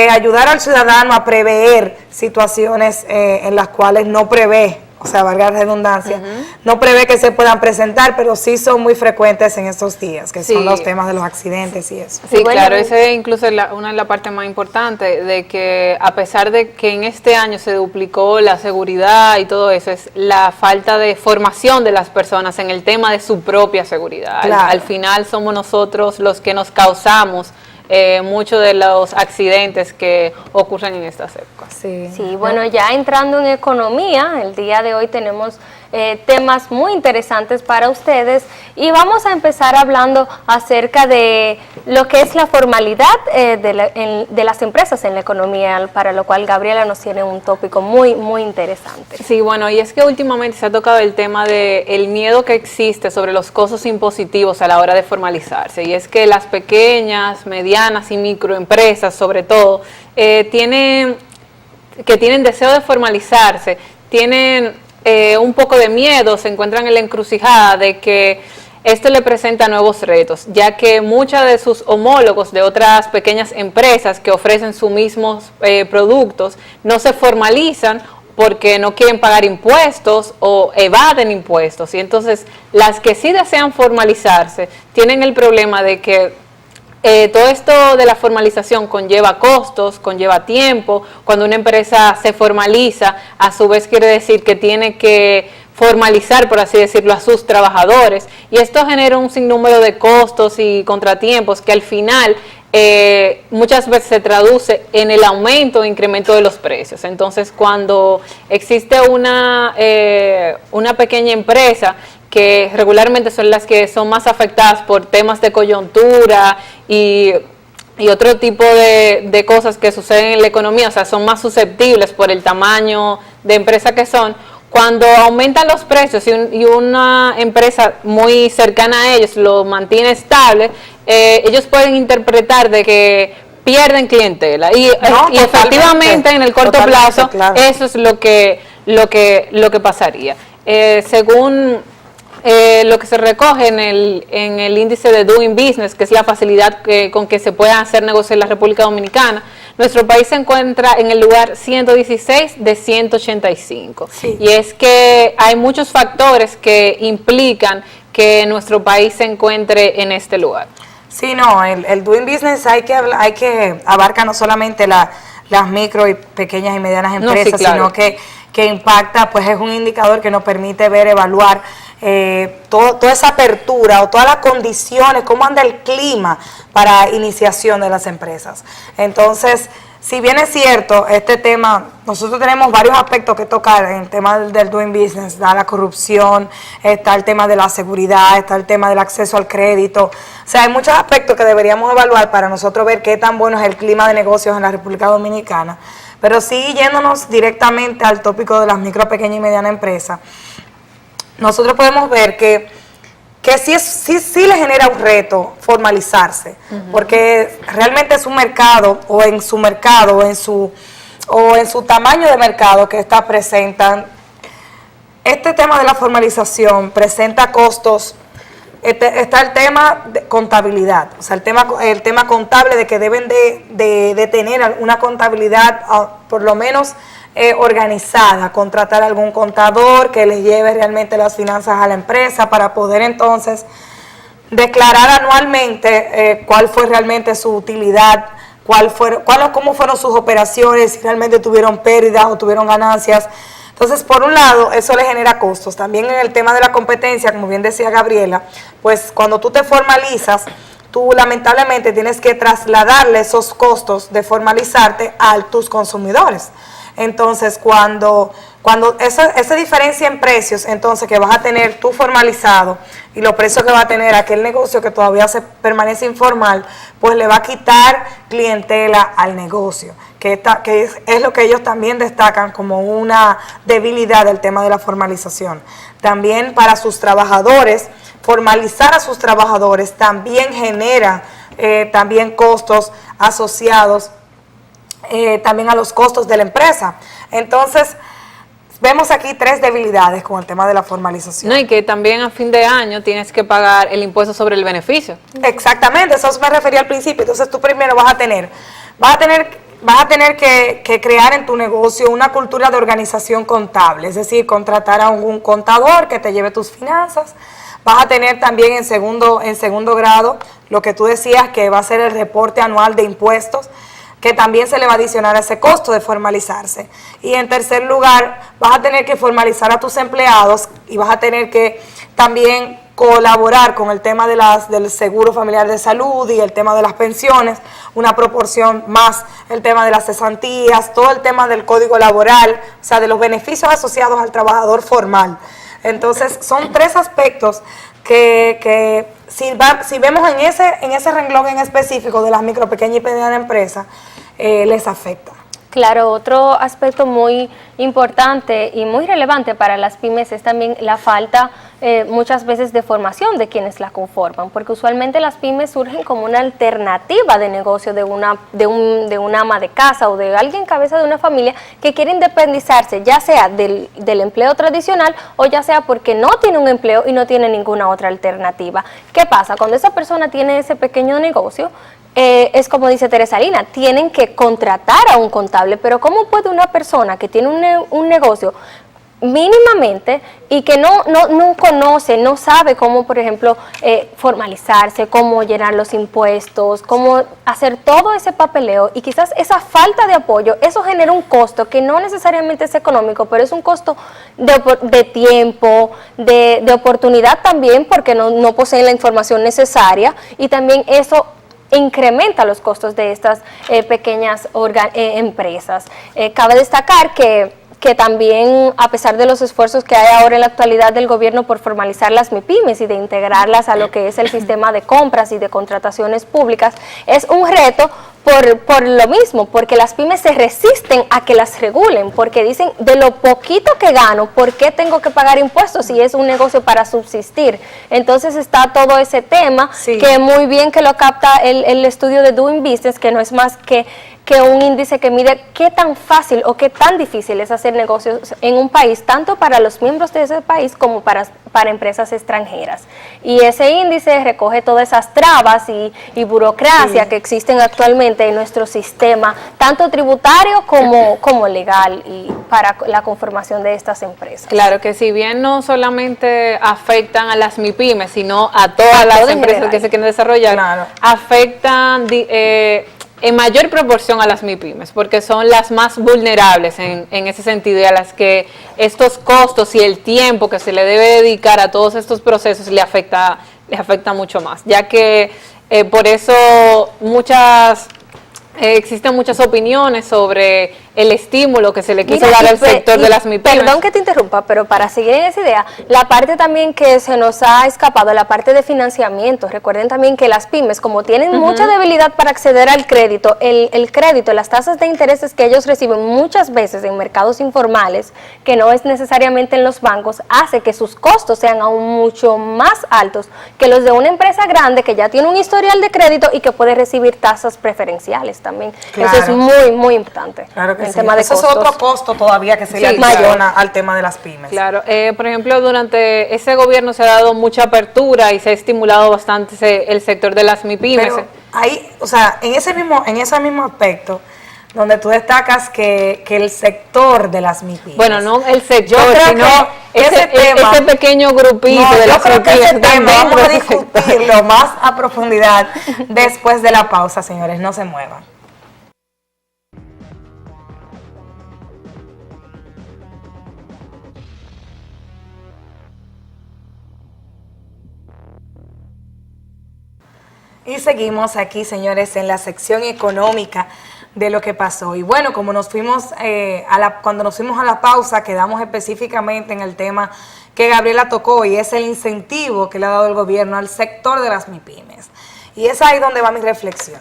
ayudar al ciudadano a prever situaciones en las cuales no prevé, o sea, valga la redundancia, no prevé que se puedan presentar, pero sí son muy frecuentes en estos días, que son los temas de los accidentes y eso. Sí, claro, ese es incluso una de las partes más importantes, de que a pesar de que en este año se duplicó la seguridad y todo eso, es la falta de formación de las personas en el tema de su propia seguridad. Claro. Al final somos nosotros los que nos causamos muchos de los accidentes que ocurren en estas épocas. Sí. Sí, bueno, ya entrando en economía, el día de hoy tenemos temas muy interesantes para ustedes y vamos a empezar hablando acerca de lo que es la formalidad de las empresas en la economía, para lo cual Gabriela nos tiene un tópico muy, muy interesante. Sí, bueno, y es que últimamente se ha tocado el tema del miedo que existe sobre los costos impositivos a la hora de formalizarse, y es que las pequeñas, medianas y microempresas, sobre todo, tienen deseo de formalizarse, tienen un poco de miedo, se encuentran en la encrucijada de que esto le presenta nuevos retos, ya que muchos de sus homólogos de otras pequeñas empresas que ofrecen sus mismos productos no se formalizan porque no quieren pagar impuestos o evaden impuestos. Y entonces las que sí desean formalizarse tienen el problema de que todo esto de la formalización conlleva costos, conlleva tiempo. Cuando una empresa se formaliza, a su vez quiere decir que tiene que formalizar, por así decirlo, a sus trabajadores. Y esto genera un sinnúmero de costos y contratiempos que al final muchas veces se traduce en el aumento o incremento de los precios. Entonces, cuando existe una pequeña empresa, que regularmente son las que son más afectadas por temas de coyuntura y otro tipo de cosas que suceden en la economía, o sea, son más susceptibles por el tamaño de empresa que son. Cuando aumentan los precios y una empresa muy cercana a ellos lo mantiene estable, ellos pueden interpretar de que pierden clientela y efectivamente en el corto plazo, claro, eso es lo que pasaría. Según lo que se recoge en el índice de Doing Business, que es la facilidad con que se puede hacer negocio en la República Dominicana, nuestro país se encuentra en el lugar 116 de 185. Sí. Y es que hay muchos factores que implican que nuestro país se encuentre en este lugar. Sí, no, el Doing Business hay que abarca no solamente las micro y pequeñas y medianas empresas, no, sí, claro, sino que impacta, pues es un indicador que nos permite evaluar toda esa apertura o todas las condiciones, cómo anda el clima para iniciación de las empresas. Entonces, si bien es cierto, este tema, nosotros tenemos varios aspectos que tocar en el tema del doing business, está la corrupción, está el tema de la seguridad, está el tema del acceso al crédito. O sea, hay muchos aspectos que deberíamos evaluar para nosotros ver qué tan bueno es el clima de negocios en la República Dominicana. Pero sí, yéndonos directamente al tópico de las micro, pequeñas y medianas empresas, nosotros podemos ver que sí le genera un reto formalizarse, porque realmente es un mercado, o en su tamaño de mercado que presentan. Este tema de la formalización presenta costos. Está el tema de contabilidad, o sea, el tema contable de que deben de tener una contabilidad por lo menos organizada, contratar algún contador que les lleve realmente las finanzas a la empresa para poder entonces declarar anualmente cuál fue realmente su utilidad, cómo fueron sus operaciones, si realmente tuvieron pérdidas o tuvieron ganancias. Entonces, por un lado, eso le genera costos. También en el tema de la competencia, como bien decía Gabriela, pues cuando tú te formalizas, tú lamentablemente tienes que trasladarle esos costos de formalizarte a tus consumidores. Entonces, cuando esa diferencia en precios, entonces que vas a tener tú formalizado y los precios que va a tener aquel negocio que todavía permanece informal, pues le va a quitar clientela al negocio, que es lo que ellos también destacan como una debilidad del tema de la formalización. También para sus trabajadores, formalizar a sus trabajadores también genera también costos asociados también a los costos de la empresa. Entonces, vemos aquí 3 debilidades con el tema de la formalización. No, y que también a fin de año tienes que pagar el impuesto sobre el beneficio. Exactamente, eso me refería al principio. Entonces, tú primero vas a tener que crear en tu negocio una cultura de organización contable, es decir, contratar a un contador que te lleve tus finanzas. Vas a tener también en segundo grado lo que tú decías, que va a ser el reporte anual de impuestos, que también se le va a adicionar a ese costo de formalizarse. Y en tercer lugar, vas a tener que formalizar a tus empleados y vas a tener que también colaborar con el tema del seguro familiar de salud y el tema de las pensiones, una proporción más, el tema de las cesantías, todo el tema del código laboral, o sea, de los beneficios asociados al trabajador formal. Entonces, son 3 aspectos que si vemos en ese renglón en específico de las micro, pequeñas y medianas empresas, les afecta. Claro, otro aspecto muy importante y muy relevante para las pymes es también la falta muchas veces de formación de quienes la conforman, porque usualmente las pymes surgen como una alternativa de negocio de una ama de casa o de alguien cabeza de una familia que quiere independizarse, ya sea del empleo tradicional o ya sea porque no tiene un empleo y no tiene ninguna otra alternativa. ¿Qué pasa? Cuando esa persona tiene ese pequeño negocio, es como dice Teresa Lina, tienen que contratar a un contable, pero ¿cómo puede una persona que tiene un negocio mínimamente y que no conoce, no sabe cómo, por ejemplo, formalizarse, cómo llenar los impuestos, cómo hacer todo ese papeleo, y quizás esa falta de apoyo, eso genera un costo que no necesariamente es económico, pero es un costo de tiempo, de oportunidad también, porque no poseen la información necesaria, y también eso incrementa los costos de estas pequeñas empresas. Cabe destacar que también, a pesar de los esfuerzos que hay ahora en la actualidad del gobierno por formalizar las MIPYMES y de integrarlas a lo que es el sistema de compras y de contrataciones públicas, es un reto por lo mismo, porque las pymes se resisten a que las regulen, porque dicen, de lo poquito que gano, ¿por qué tengo que pagar impuestos si es un negocio para subsistir? Entonces está todo ese tema, sí, que muy bien que lo capta el estudio de Doing Business, que no es más que un índice que mide qué tan fácil o qué tan difícil es hacer negocios en un país, tanto para los miembros de ese país como para empresas extranjeras. Y ese índice recoge todas esas trabas y burocracia, sí, que existen actualmente en nuestro sistema, tanto tributario como legal, y para la conformación de estas empresas. Claro que si bien no solamente afectan a las MIPYMES, sino a todas las empresas que se quieren desarrollar, claro, afectan en mayor proporción a las MIPYMES, porque son las más vulnerables en ese sentido y a las que estos costos y el tiempo que se le debe dedicar a todos estos procesos les afecta mucho más, ya que por eso existen muchas opiniones sobre el estímulo que se le quiso dar al sector de las MIPYMES. Perdón que te interrumpa, pero para seguir en esa idea, la parte también que se nos ha escapado, la parte de financiamiento. Recuerden también que las pymes, como tienen mucha debilidad para acceder al crédito, el crédito, las tasas de intereses que ellos reciben muchas veces en mercados informales, que no es necesariamente en los bancos, hace que sus costos sean aún mucho más altos que los de una empresa grande que ya tiene un historial de crédito y que puede recibir tasas preferenciales también. Claro. Eso es muy, muy importante. Claro que en sí. tema de Eso costos. es otro costo todavía que se le adiciona al tema de las pymes. Claro, por ejemplo, durante ese gobierno se ha dado mucha apertura y se ha estimulado bastante el sector de las MIPYMES. Pero ahí, o sea, en ese mismo aspecto, donde tú destacas que el sector de las MIPYMES. Bueno, no el sector, yo creo sino que ese pequeño grupito no, de yo las creo que ese MIPYMEs. tema vamos a discutirlo más a profundidad después de la pausa, señores, no se muevan. Y seguimos aquí, señores, en la sección económica de lo que pasó. Y bueno, como nos fuimos cuando nos fuimos a la pausa, quedamos específicamente en el tema que Gabriela tocó, y es el incentivo que le ha dado el gobierno al sector de las MIPYMES. Y es ahí donde va mi reflexión.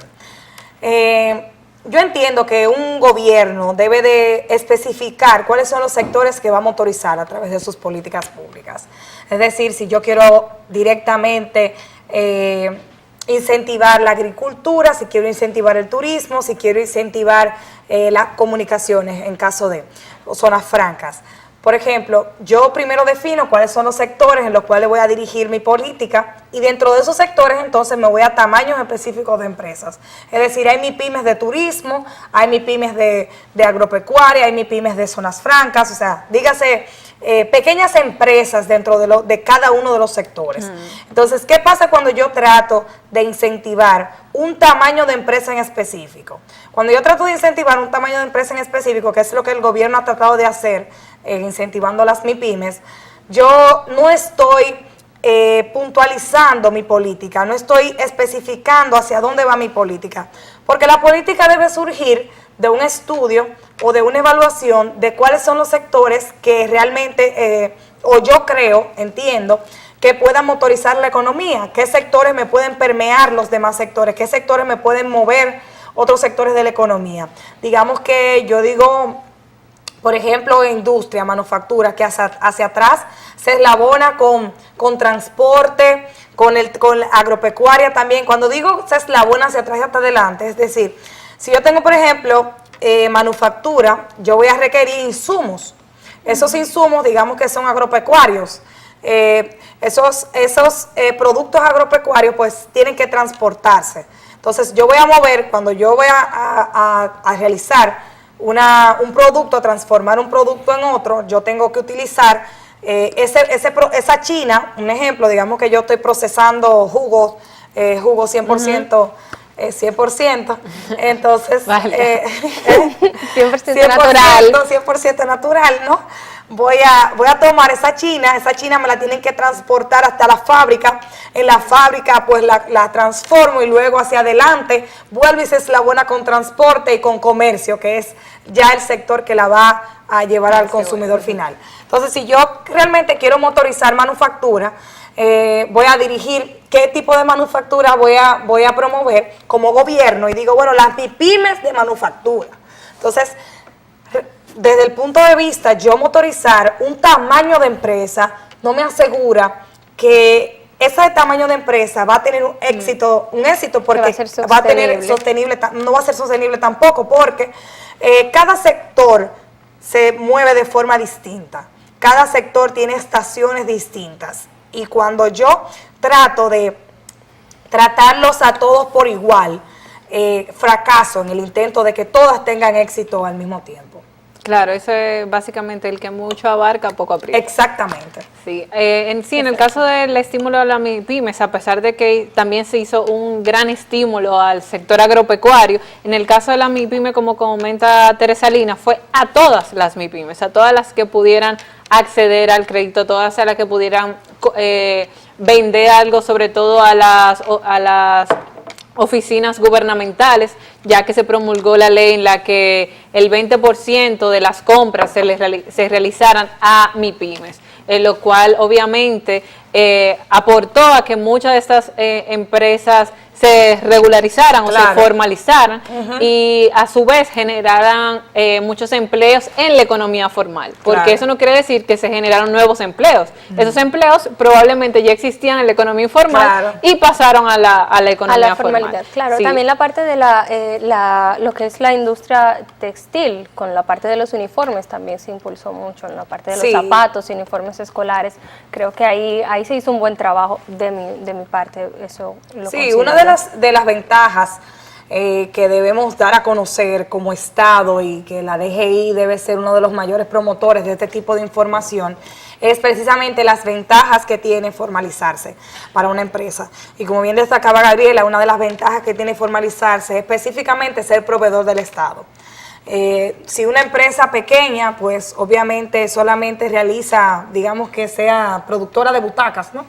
Yo entiendo que un gobierno debe de especificar cuáles son los sectores que va a motorizar a través de sus políticas públicas. Es decir, si yo quiero directamente incentivar la agricultura, si quiero incentivar el turismo, si quiero incentivar las comunicaciones en caso de zonas francas. Por ejemplo, yo primero defino cuáles son los sectores en los cuales voy a dirigir mi política, y dentro de esos sectores entonces me voy a tamaños específicos de empresas. Es decir, hay MIPYMES de turismo, hay MIPYMES de agropecuaria, hay MIPYMES de zonas francas, o sea, dígase pequeñas empresas dentro de cada uno de los sectores. Entonces, ¿qué pasa cuando yo trato de incentivar un tamaño de empresa en específico? Cuando yo trato de incentivar un tamaño de empresa en específico, que es lo que el gobierno ha tratado de hacer, incentivando las MIPYMES, yo no estoy puntualizando mi política, no estoy especificando hacia dónde va mi política, porque la política debe surgir de un estudio o de una evaluación de cuáles son los sectores que realmente, o yo creo, entiendo, que puedan motorizar la economía, qué sectores me pueden permear los demás sectores, qué sectores me pueden mover otros sectores de la economía. Digamos que yo digo, por ejemplo, industria, manufactura, que hacia atrás se eslabona con transporte, con agropecuaria también. Cuando digo se eslabona hacia atrás y hacia adelante, es decir, si yo tengo, por ejemplo, manufactura, yo voy a requerir insumos. Esos insumos, digamos que son agropecuarios. Esos productos agropecuarios pues tienen que transportarse. Entonces yo voy a mover, cuando yo voy a realizar un producto, a transformar un producto en otro, yo tengo que utilizar esa china, un ejemplo, digamos que yo estoy procesando jugos 100%, 100%, entonces vale. 100% natural. 100% natural, ¿no? Voy a tomar esa china me la tienen que transportar hasta la fábrica, en la fábrica pues la transformo y luego hacia adelante vuelvo y se eslabona con transporte y con comercio, que es ya el sector que la va a llevar al consumidor final. Entonces, si yo realmente quiero motorizar manufactura, voy a dirigir qué tipo de manufactura voy a promover como gobierno, y digo, bueno, las MIPYMES de manufactura. Entonces, desde el punto de vista, yo motorizar un tamaño de empresa no me asegura que ese tamaño de empresa va a tener un éxito porque va a tener sostenible, no va a ser sostenible tampoco, porque cada sector se mueve de forma distinta, cada sector tiene estaciones distintas, y cuando yo trato de tratarlos a todos por igual, fracaso en el intento de que todas tengan éxito al mismo tiempo. Claro, eso es básicamente el que mucho abarca, poco aprieta. Exactamente. Sí, en el caso del estímulo a las MIPYMES, a pesar de que también se hizo un gran estímulo al sector agropecuario, en el caso de la MIPYME, como comenta Teresa Lina, fue a todas las MIPYMES, a todas las que pudieran acceder al crédito, todas las que pudieran vender algo, sobre todo a las oficinas gubernamentales, ya que se promulgó la ley en la que el 20% de las compras se realizaran a MIPYMES, lo cual obviamente aportó a que muchas de estas empresas se regularizaran o se formalizaran y a su vez generaran muchos empleos en la economía formal, porque eso no quiere decir que se generaron nuevos empleos. Esos empleos probablemente ya existían en la economía informal y pasaron a la economía formalidad. formal. Claro, Sí. también la parte de lo que es la industria textil, con la parte de los uniformes también se impulsó mucho, en la parte de los zapatos, uniformes escolares. Creo que ahí se hizo un buen trabajo de mi parte, eso lo considero. Una de las ventajas que debemos dar a conocer como Estado, y que la DGI debe ser uno de los mayores promotores de este tipo de información, es precisamente las ventajas que tiene formalizarse para una empresa. Y como bien destacaba Gabriela, una de las ventajas que tiene formalizarse es específicamente ser proveedor del Estado. Si una empresa pequeña, pues obviamente solamente realiza, digamos que sea productora de butacas, ¿no?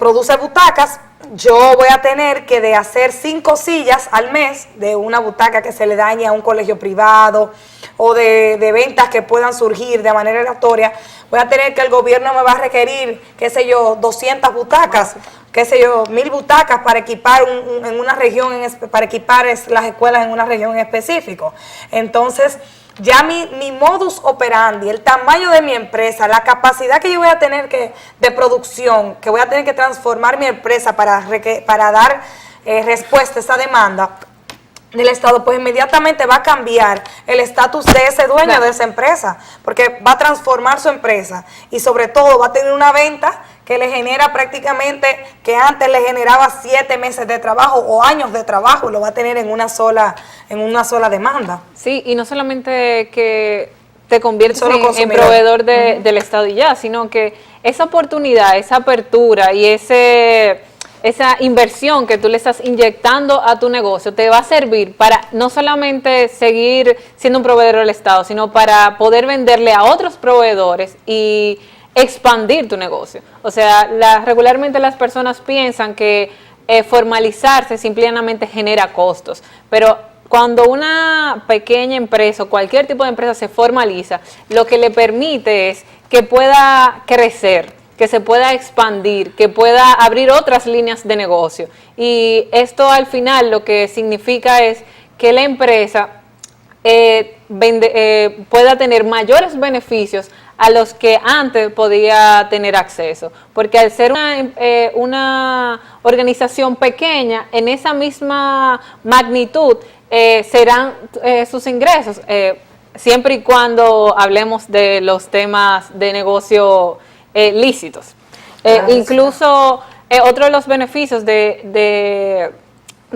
Produce butacas, yo voy a tener que de hacer 5 sillas al mes de una butaca que se le dañe a un colegio privado o de ventas que puedan surgir de manera aleatoria, voy a tener que el gobierno me va a requerir, qué sé yo, 200 butacas, qué sé yo, 1000 butacas para equipar en una región, para equipar las escuelas en una región en específico. Entonces, ya mi modus operandi, el tamaño de mi empresa, la capacidad que yo voy a tener de producción, que voy a tener que transformar mi empresa para dar respuesta a esa demanda del Estado, pues inmediatamente va a cambiar el estatus de ese dueño de esa empresa, porque va a transformar su empresa y sobre todo va a tener una venta que le genera prácticamente, que antes le generaba 7 meses de trabajo o años de trabajo, lo va a tener en una sola demanda. Sí, y no solamente que te conviertes en proveedor del Estado y ya, sino que esa oportunidad, esa apertura y esa inversión que tú le estás inyectando a tu negocio te va a servir para no solamente seguir siendo un proveedor del Estado, sino para poder venderle a otros proveedores y expandir tu negocio. O sea, regularmente las personas piensan que formalizarse simplemente genera costos, pero cuando una pequeña empresa o cualquier tipo de empresa se formaliza, lo que le permite es que pueda crecer, que se pueda expandir, que pueda abrir otras líneas de negocio. Y esto al final lo que significa es que la empresa pueda tener mayores beneficios a los que antes podía tener acceso. Porque al ser una organización pequeña, en esa misma magnitud serán sus ingresos, siempre y cuando hablemos de los temas de negocio lícitos. Incluso otro de los beneficios de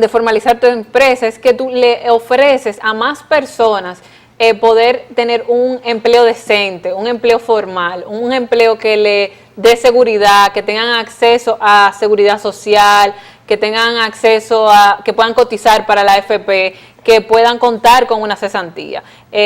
formalizar tu empresa es que tú le ofreces a más personas poder tener un empleo decente, un empleo formal, un empleo que le dé seguridad, que tengan acceso a seguridad social, que tengan acceso que puedan cotizar para la AFP, que puedan contar con una cesantía.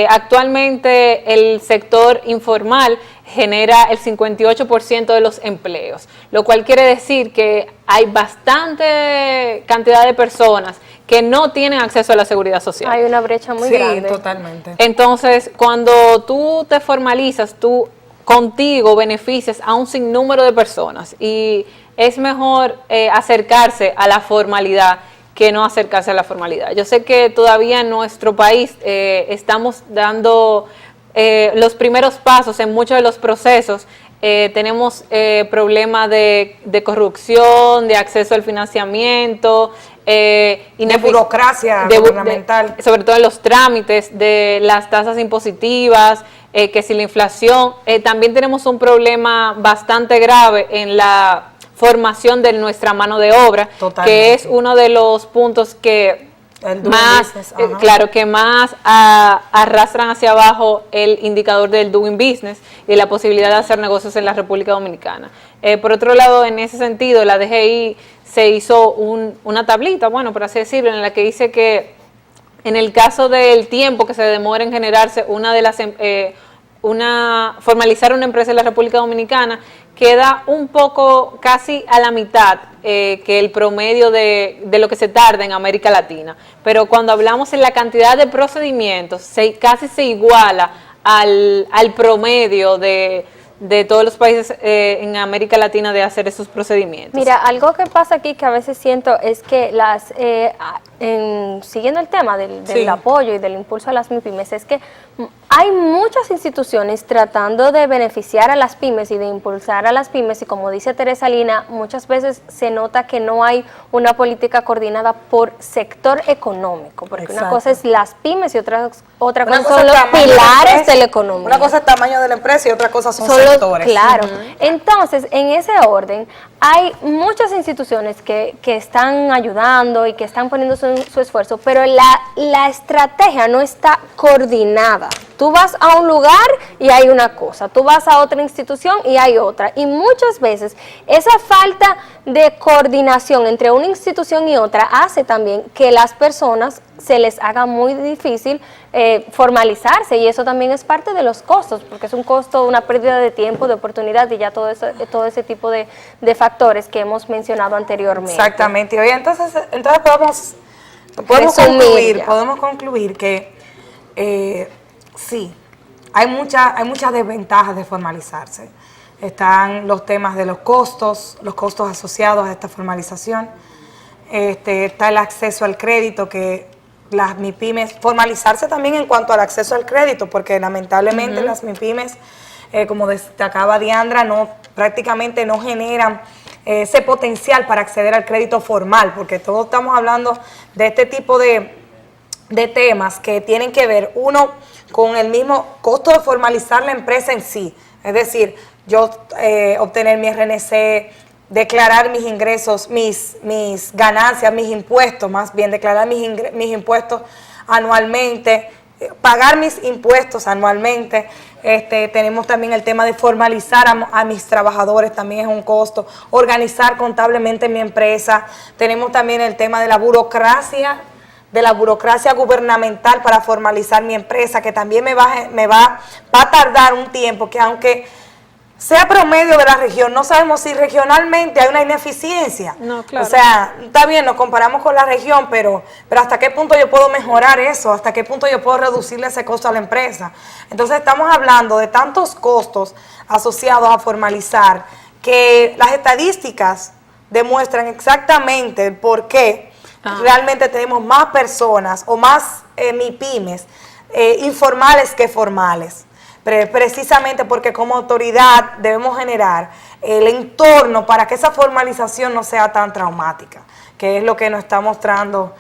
Actualmente el sector informal genera el 58% de los empleos, lo cual quiere decir que hay bastante cantidad de personas que no tienen acceso a la seguridad social. Hay una brecha muy grande. Sí, totalmente. Entonces, cuando tú te formalizas, tú contigo beneficias a un sinnúmero de personas y es mejor acercarse a la formalidad que no acercarse a la formalidad. Yo sé que todavía en nuestro país estamos dando los primeros pasos en muchos de los procesos. Tenemos problemas de corrupción, de acceso al financiamiento, de burocracia gubernamental. Sobre todo en los trámites de las tasas impositivas, que si la inflación. También tenemos un problema bastante grave en la formación de nuestra mano de obra, que es uno de los puntos que El doing más, business, ajá. claro, que más arrastran hacia abajo el indicador del doing business y la posibilidad de hacer negocios en la República Dominicana. Por otro lado, en ese sentido, la DGI se hizo una tablita, bueno, por así decirlo, en la que dice que en el caso del tiempo que se demora en generarse formalizar una empresa en la República Dominicana, queda un poco casi a la mitad que el promedio de lo que se tarda en América Latina. Pero cuando hablamos en la cantidad de procedimientos, casi se iguala al promedio de todos los países en América Latina de hacer esos procedimientos. Mira, algo que pasa aquí que a veces siento es que siguiendo el tema del Sí. apoyo y del impulso a las MIPYMES, es que hay muchas instituciones tratando de beneficiar a las pymes y de impulsar a las pymes, y como dice Teresa Lina, muchas veces se nota que no hay una política coordinada por sector económico, porque una Exacto. cosa es las pymes y otra Una cosa cosa son es los tamaño de la pilares empresa, de la economía. Una cosa es tamaño de la empresa y otra cosa son Solo- sectores. Claro. Entonces, en ese orden, hay muchas instituciones que están ayudando y que están poniendo su esfuerzo, pero la estrategia no está coordinada. Tú vas a un lugar y hay una cosa, tú vas a otra institución y hay otra. Y muchas veces esa falta de coordinación entre una institución y otra hace también que las personas se les haga muy difícil formalizarse, y eso también es parte de los costos, porque es un costo, una pérdida de tiempo, de oportunidad y ya todo ese tipo de factores que hemos mencionado anteriormente. Exactamente. Y oye, entonces Resumir ya. podemos concluir que sí, hay muchas desventajas de formalizarse. Están los temas de los costos asociados a esta formalización. Está el acceso al crédito, que las MIPYMES, formalizarse también en cuanto al acceso al crédito, porque lamentablemente las MIPYMES, como destacaba Diandra, prácticamente no generan ese potencial para acceder al crédito formal, porque todos estamos hablando de este tipo de temas que tienen que ver, uno, con el mismo costo de formalizar la empresa en sí, es decir, yo obtener mi RNC, declarar mis ingresos, mis ganancias, mis impuestos, más bien declarar mis impuestos anualmente, pagar mis impuestos anualmente. Tenemos también el tema de formalizar a mis trabajadores, también es un costo. Organizar contablemente mi empresa. Tenemos también el tema de la burocracia gubernamental para formalizar mi empresa, que también va a tardar un tiempo, que aunque sea promedio de la región, no sabemos si regionalmente hay una ineficiencia. No, claro. O sea, está bien, nos comparamos con la región, pero hasta qué punto yo puedo mejorar eso, hasta qué punto yo puedo reducirle ese costo a la empresa. Entonces estamos hablando de tantos costos asociados a formalizar, que las estadísticas demuestran exactamente el por qué realmente tenemos más personas o más MIPYMES informales que formales. Precisamente porque como autoridad debemos generar el entorno para que esa formalización no sea tan traumática, que es lo que nos está mostrando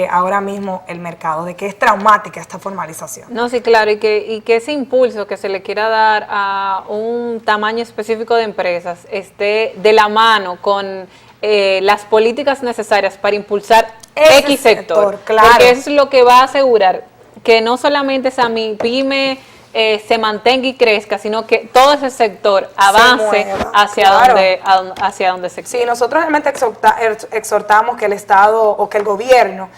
ahora mismo el mercado, de que es traumática esta formalización. No, sí, claro, y que ese impulso que se le quiera dar a un tamaño específico de empresas esté de la mano con las políticas necesarias para impulsar Ese X sector, claro. porque eso es lo que va a asegurar que no solamente esa MIPYME se mantenga y crezca, sino que todo ese sector avance mueva, hacia donde se Sí, quiere. nosotros realmente exhortamos que el Estado o que el gobierno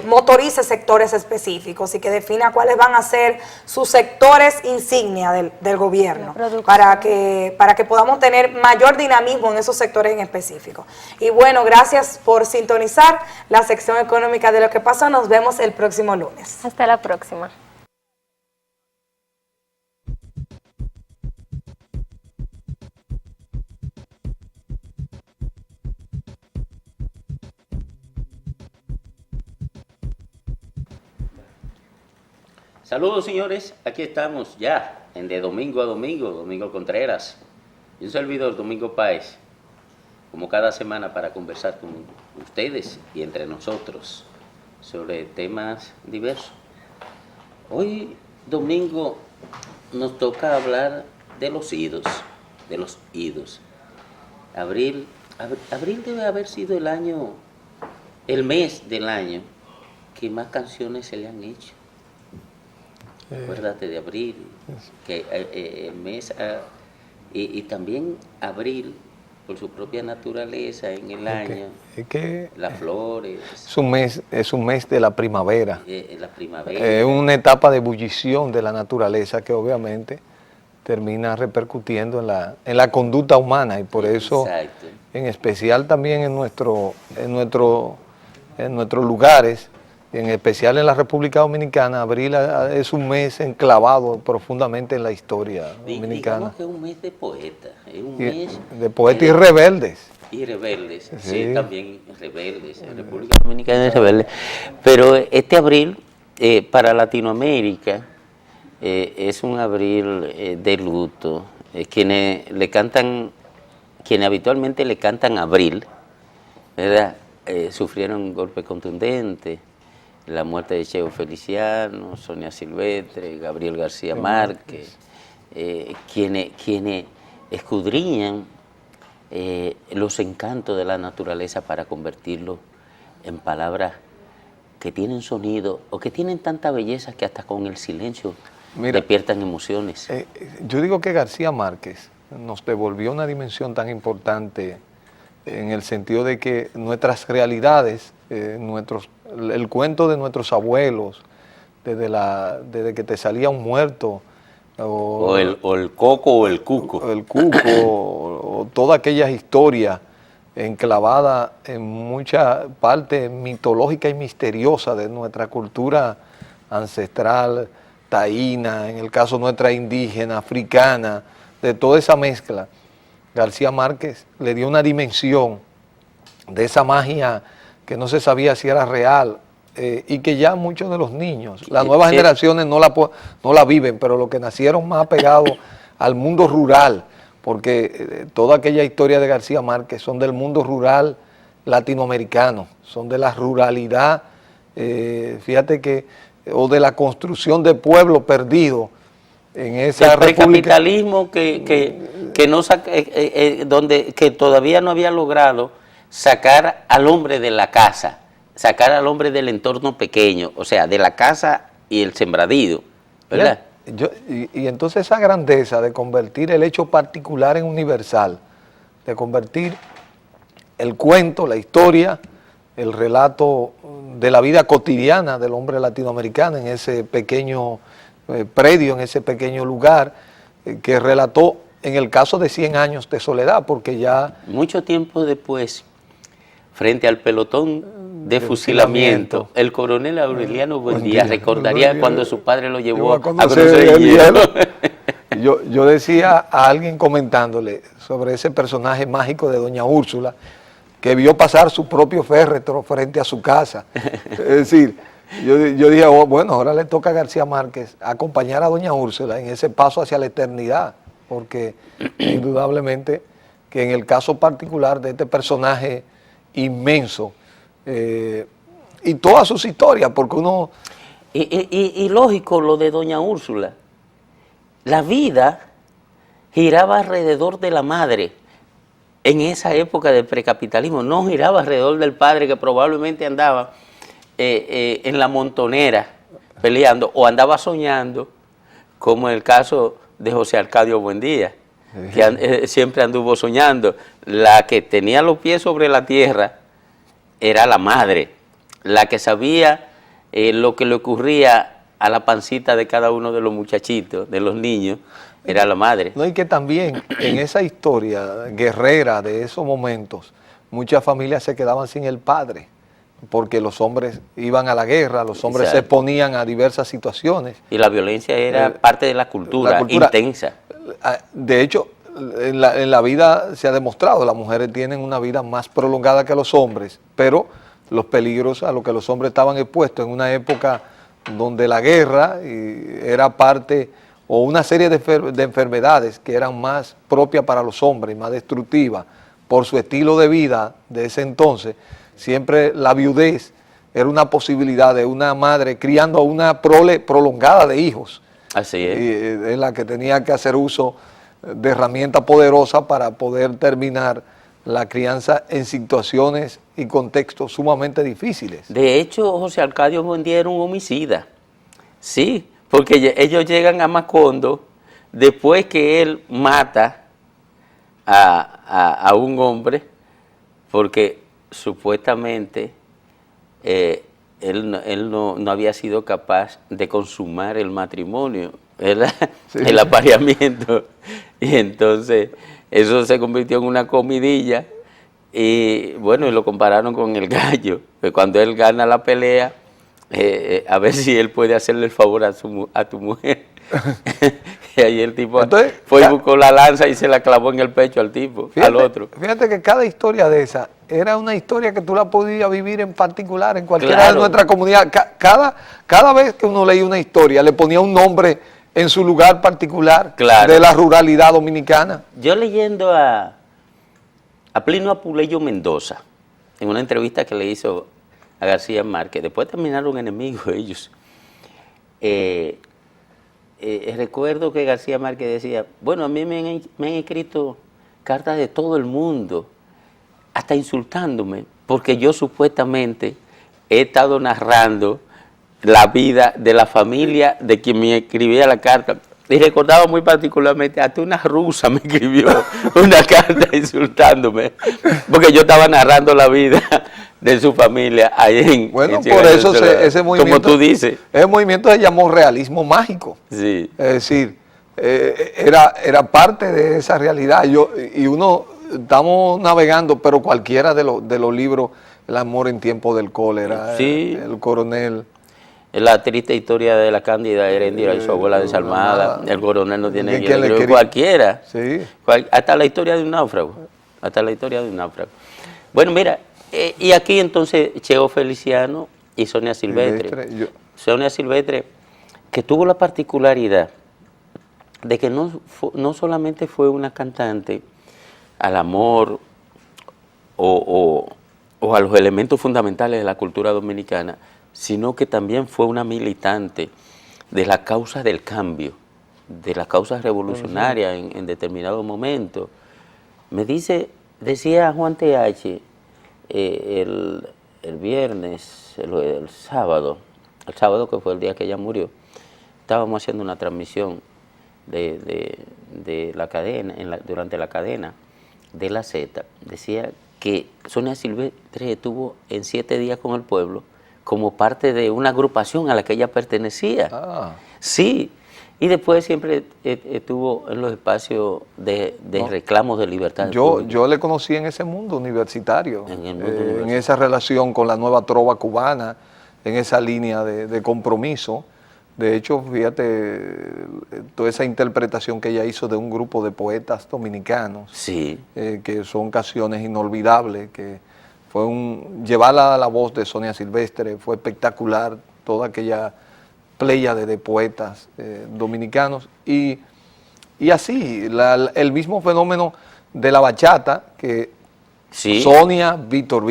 motorice sectores específicos y que defina cuáles van a ser sus sectores insignia del gobierno, para que podamos tener mayor dinamismo en esos sectores en específico. Y bueno, gracias por sintonizar la sección económica de Lo que pasa. Nos vemos el próximo lunes. Hasta la próxima. Saludos señores, aquí estamos ya en De Domingo a Domingo, Domingo Contreras y un servidor Domingo Páez, como cada semana para conversar con ustedes y entre nosotros sobre temas diversos. Hoy domingo nos toca hablar de los idos, Abril debe haber sido el mes del año que más canciones se le han hecho. Acuérdate de abril, que el mes, y también abril, por su propia naturaleza en el año, las flores. Es un mes de la primavera. La primavera. Es una etapa de ebullición de la naturaleza que obviamente termina repercutiendo en la conducta humana, y por eso, Exacto. en especial también en nuestros lugares, en especial en la República Dominicana, abril es un mes enclavado profundamente en la historia dominicana. Digamos que es un mes de poetas, es un mes de poetas y rebeldes. Y rebeldes, Sí. sí, también rebeldes, en República Dominicana es rebelde. Pero este abril, para Latinoamérica, es un abril de luto. Quienes habitualmente le cantan abril, ¿verdad? Sufrieron un golpe contundente, la muerte de Cheo Feliciano, Sonia Silvestre, Gabriel García Márquez, quienes escudriñan los encantos de la naturaleza para convertirlos en palabras que tienen sonido o que tienen tanta belleza que hasta con el silencio despiertan emociones. Yo digo que García Márquez nos devolvió una dimensión tan importante en el sentido de que nuestras realidades, el cuento de nuestros abuelos, desde que te salía un muerto, o el coco o el cuco. O toda aquella historia enclavada en mucha parte mitológica y misteriosa de nuestra cultura ancestral, taína, en el caso nuestra indígena, africana, de toda esa mezcla. García Márquez le dio una dimensión de esa magia que no se sabía si era real, y que ya muchos de los niños, las nuevas generaciones no la viven, pero los que nacieron más apegados al mundo rural, porque toda aquella historia de García Márquez son del mundo rural latinoamericano, son de la ruralidad, fíjate que, o de la construcción de pueblo perdido en esa el precapitalismo que todavía no había logrado sacar al hombre de la casa, sacar al hombre del entorno pequeño, o sea, de la casa y el sembradío, ¿verdad? Y entonces esa grandeza de convertir el hecho particular en universal, de convertir el cuento, la historia, el relato de la vida cotidiana del hombre latinoamericano en ese pequeño predio, en ese pequeño lugar, que relató en el caso de 100 años de soledad, porque ya... Mucho tiempo después, frente al pelotón de fusilamiento, el coronel Aureliano Buendía recordaría cuando su padre lo llevó a conocer el hielo. Yo decía a alguien comentándole sobre ese personaje mágico de doña Úrsula, que vio pasar su propio féretro frente a su casa. Es decir, yo dije, bueno, ahora le toca a García Márquez acompañar a doña Úrsula en ese paso hacia la eternidad, porque indudablemente que en el caso particular de este personaje inmenso, y todas sus historias, porque uno... Y lógico lo de doña Úrsula, la vida giraba alrededor de la madre en esa época del precapitalismo, no giraba alrededor del padre que probablemente andaba en la montonera peleando o andaba soñando, como en el caso de José Arcadio Buendía, que siempre anduvo soñando. La que tenía los pies sobre la tierra era la madre, la que sabía lo que le ocurría a la pancita de cada uno de los muchachitos, de los niños, era la madre. No, y que también en esa historia guerrera de esos momentos, muchas familias se quedaban sin el padre, porque los hombres iban a la guerra, los hombres se exponían a diversas situaciones. Y la violencia era parte de la cultura intensa. De hecho, en la vida se ha demostrado, las mujeres tienen una vida más prolongada que los hombres, pero los peligros a los que los hombres estaban expuestos en una época donde la guerra era parte, o una serie de enfermedades que eran más propias para los hombres, más destructivas, por su estilo de vida de ese entonces, siempre la viudez era una posibilidad de una madre criando a una prole prolongada de hijos. Así es. En la que tenía que hacer uso de herramientas poderosas para poder terminar la crianza en situaciones y contextos sumamente difíciles. De hecho, José Arcadio Buendía era un homicida. Sí, porque ellos llegan a Macondo después que él mata a un hombre, porque supuestamente él no había sido capaz de consumar el matrimonio, el apareamiento. Y entonces eso se convirtió en una comidilla y bueno, y lo compararon con el gallo, que cuando él gana la pelea, a ver si él puede hacerle el favor a tu mujer. Y ahí el tipo fue y buscó la lanza y se la clavó en el pecho al tipo, al otro. Fíjate que cada historia de esa era una historia que tú la podías vivir en particular en cualquiera de nuestra comunidad. Cada vez que uno leía una historia le ponía un nombre en su lugar particular de la ruralidad dominicana. Yo leyendo a Plinio Apuleyo Mendoza, en una entrevista que le hizo a García Márquez, después terminaron enemigos ellos, recuerdo que García Márquez decía, bueno, a mí me han escrito cartas de todo el mundo, hasta insultándome, porque yo supuestamente he estado narrando la vida de la familia de quien me escribía la carta. Y recordaba muy particularmente, hasta una rusa me escribió una carta insultándome, porque yo estaba narrando la vida de su familia ahí en... Bueno, por eso ese movimiento, como tú dices. Ese movimiento se llamó realismo mágico. Sí. Es decir, era parte de esa realidad. Y uno, estamos navegando, pero cualquiera de los libros, El amor en tiempo del cólera, sí. El coronel... La triste historia de la Cándida Heréndira y su abuela desalmada, el coronel no tiene quien le escriba, cualquiera, sí. Hasta la historia de un náufrago, Bueno, mira, y aquí entonces Cheo Feliciano y Sonia Silvestre. Sonia Silvestre, que tuvo la particularidad de que no solamente fue una cantante al amor o a los elementos fundamentales de la cultura dominicana, sino que también fue una militante de la causa del cambio, de las causas revolucionarias en determinado momento. Decía Juan T.H. El viernes, el sábado que fue el día que ella murió, estábamos haciendo una transmisión de la cadena, durante la cadena de la Z, decía que Sonia Silvestre estuvo en 7 días con el pueblo como parte de una agrupación a la que ella pertenecía. Sí, y después siempre estuvo en los espacios de reclamos de libertad. Yo le conocí en ese mundo universitario, en esa relación con la nueva trova cubana, en esa línea de compromiso. De hecho, fíjate, toda esa interpretación que ella hizo de un grupo de poetas dominicanos, sí. Que son canciones inolvidables, que fue llevarla a la voz de Sonia Silvestre, fue espectacular, toda aquella pléyade de poetas dominicanos, y así, el mismo fenómeno de la bachata, que sí. Sonia, Víctor,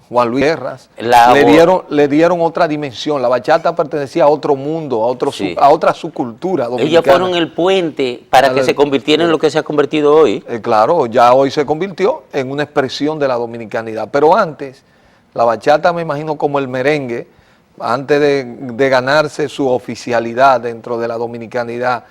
Juan Luis Guerras, le dieron otra dimensión. La bachata pertenecía a otro mundo, a otra subcultura dominicana. Ellos fueron el puente para que se convirtiera en lo que se ha convertido hoy. Claro, ya hoy se convirtió en una expresión de la dominicanidad. Pero antes, la bachata, me imagino, como el merengue, antes de ganarse su oficialidad dentro de la dominicanidad,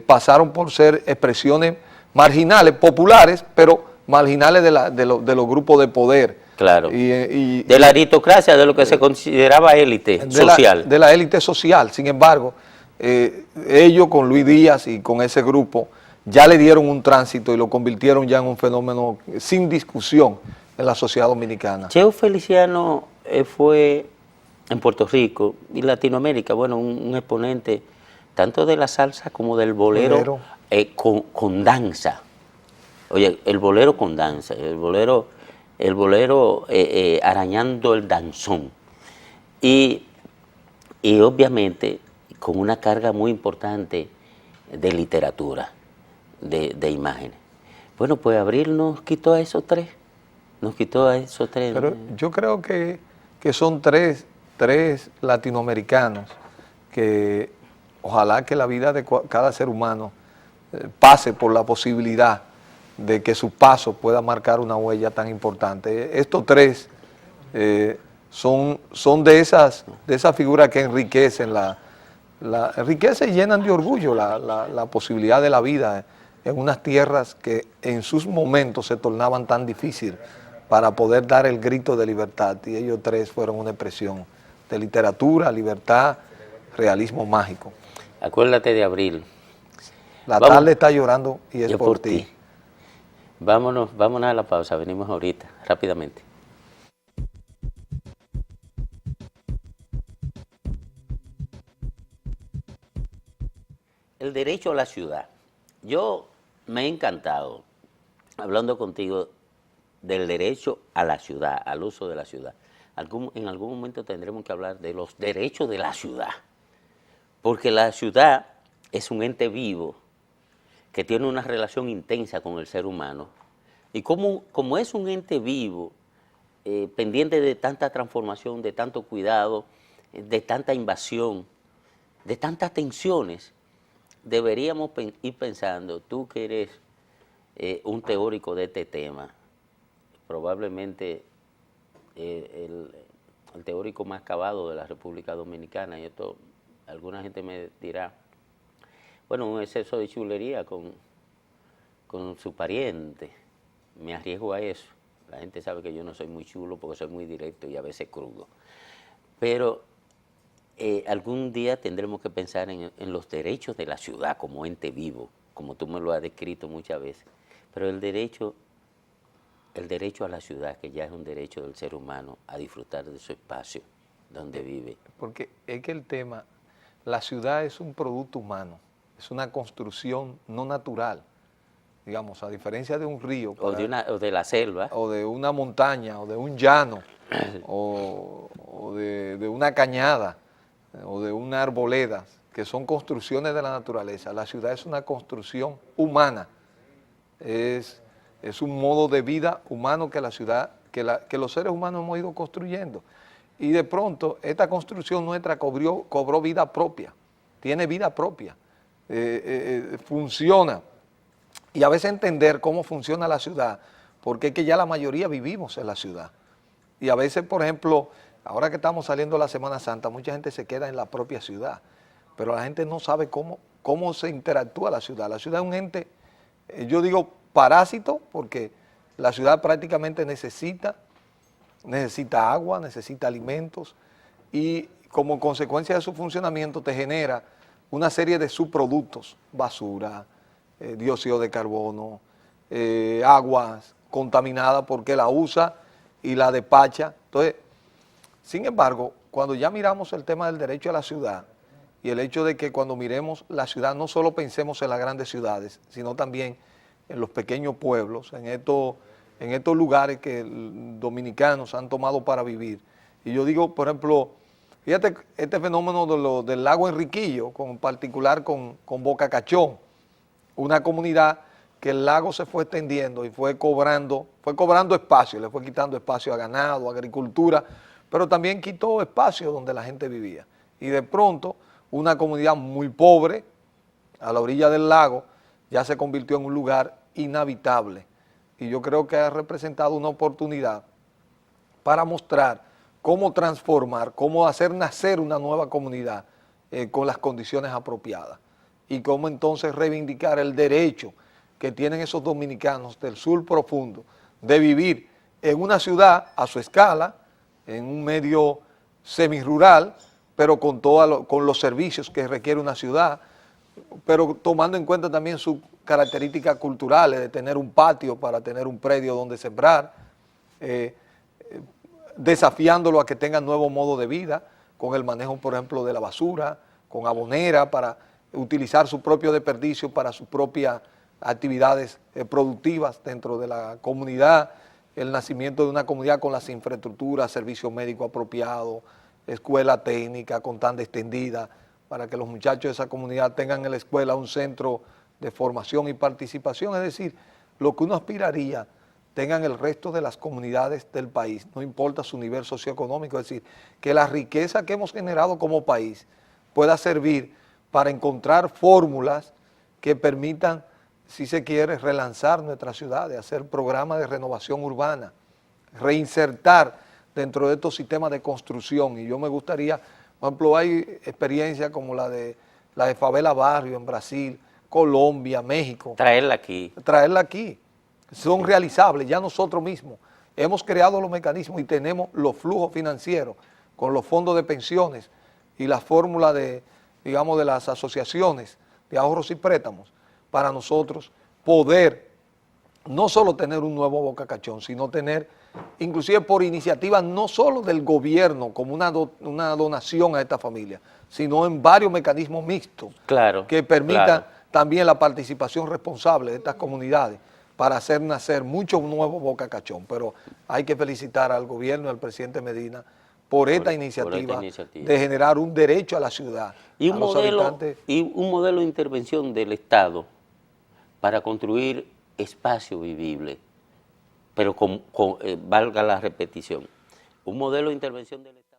pasaron por ser expresiones marginales, populares, pero marginales de los grupos de poder. Claro. De la aristocracia, de lo que se consideraba élite social. De la élite social. Sin embargo, ellos con Luis Díaz y con ese grupo ya le dieron un tránsito y lo convirtieron ya en un fenómeno sin discusión en la sociedad dominicana. Cheo Feliciano fue en Puerto Rico y Latinoamérica, bueno, un exponente tanto de la salsa como del bolero. Con danza. Oye, el bolero con danza, el bolero arañando el danzón. Y obviamente con una carga muy importante de literatura, de imágenes. Bueno, pues Abril nos quitó a esos tres. Pero yo creo que son tres latinoamericanos que ojalá que la vida de cada ser humano pase por la posibilidad de que su paso pueda marcar una huella tan importante. Estos tres son de esas figuras que enriquecen enriquecen y llenan de orgullo la posibilidad de la vida en unas tierras que en sus momentos se tornaban tan difíciles para poder dar el grito de libertad, y ellos tres fueron una expresión de literatura, libertad, realismo mágico. Acuérdate de Abril. La tarde está llorando y es Yo por ti. Vámonos a la pausa, venimos ahorita, rápidamente. El derecho a la ciudad. Yo me he encantado hablando contigo del derecho a la ciudad, al uso de la ciudad. En algún momento tendremos que hablar de los derechos de la ciudad, porque la ciudad es un ente vivo que tiene una relación intensa con el ser humano, y como es un ente vivo, pendiente de tanta transformación, de tanto cuidado, de tanta invasión, de tantas tensiones, deberíamos ir pensando, tú que eres un teórico de este tema, probablemente el teórico más acabado de la República Dominicana, y esto alguna gente me dirá, bueno, un exceso de chulería con su pariente, me arriesgo a eso. La gente sabe que yo no soy muy chulo porque soy muy directo y a veces crudo, pero algún día tendremos que pensar en los derechos de la ciudad como ente vivo, como tú me lo has descrito muchas veces, pero el derecho a la ciudad, que ya es un derecho del ser humano a disfrutar de su espacio donde vive. Porque es que el tema, la ciudad es un producto humano, es una construcción no natural, digamos, a diferencia de un río. O de la selva. O de una montaña, o de un llano, o de una cañada, o de una arboleda, que son construcciones de la naturaleza. La ciudad es una construcción humana, es un modo de vida humano que la ciudad, que los seres humanos hemos ido construyendo. Y de pronto esta construcción nuestra cobró vida propia, tiene vida propia, funciona. Y a veces entender cómo funciona la ciudad, porque es que ya la mayoría vivimos en la ciudad. Y a veces, por ejemplo, ahora que estamos saliendo de la Semana Santa, mucha gente se queda en la propia ciudad, pero la gente no sabe cómo se interactúa la ciudad. La ciudad es un ente, yo digo parásito, porque la ciudad prácticamente necesita agua, necesita alimentos, y como consecuencia de su funcionamiento te genera una serie de subproductos, basura, dióxido de carbono, aguas contaminadas porque la usa y la despacha. Entonces, sin embargo, cuando ya miramos el tema del derecho a la ciudad y el hecho de que cuando miremos la ciudad no solo pensemos en las grandes ciudades, sino también en los pequeños pueblos, en estos lugares que dominicanos han tomado para vivir. Y yo digo, por ejemplo, fíjate este fenómeno del lago Enriquillo, en particular con Boca Cachón, una comunidad que el lago se fue extendiendo y fue cobrando espacio, le fue quitando espacio a ganado, a agricultura, pero también quitó espacio donde la gente vivía. Y de pronto, una comunidad muy pobre, a la orilla del lago, ya se convirtió en un lugar inhabitable. Y yo creo que ha representado una oportunidad para mostrar cómo transformar, cómo hacer nacer una nueva comunidad con las condiciones apropiadas. Y cómo entonces reivindicar el derecho que tienen esos dominicanos del sur profundo de vivir en una ciudad a su escala, en un medio semirural, pero con los servicios que requiere una ciudad, pero tomando en cuenta también sus características culturales, de tener un patio para tener un predio donde sembrar, desafiándolo a que tengan nuevo modo de vida, con el manejo, por ejemplo, de la basura, con abonera, para utilizar su propio desperdicio para sus propias actividades productivas dentro de la comunidad, el nacimiento de una comunidad con las infraestructuras, servicios médicos apropiados, escuela técnica con tanda extendida, para que los muchachos de esa comunidad tengan en la escuela un centro de formación y participación, es decir, lo que uno aspiraría tengan el resto de las comunidades del país, no importa su nivel socioeconómico, es decir, que la riqueza que hemos generado como país pueda servir para encontrar fórmulas que permitan si se quiere, relanzar nuestras ciudades, hacer programas de renovación urbana, reinsertar dentro de estos sistemas de construcción. Y yo me gustaría, por ejemplo, hay experiencias como la de Favela Barrio en Brasil, Colombia, México. Traerla aquí. Traerla aquí. Son realizables, ya nosotros mismos hemos creado los mecanismos y tenemos los flujos financieros con los fondos de pensiones y la fórmula de, digamos, de las asociaciones de ahorros y préstamos para nosotros poder no solo tener un nuevo Boca Cachón, sino tener, inclusive por iniciativa no solo del gobierno como una donación a esta familia, sino en varios mecanismos mixtos que permitan también la participación responsable de estas comunidades para hacer nacer muchos nuevos Boca Cachón. Pero hay que felicitar al gobierno y al presidente Medina por esta iniciativa de generar un derecho a la ciudad. Y un modelo de intervención del Estado para construir espacio vivible, pero valga la repetición, un modelo de intervención del Estado.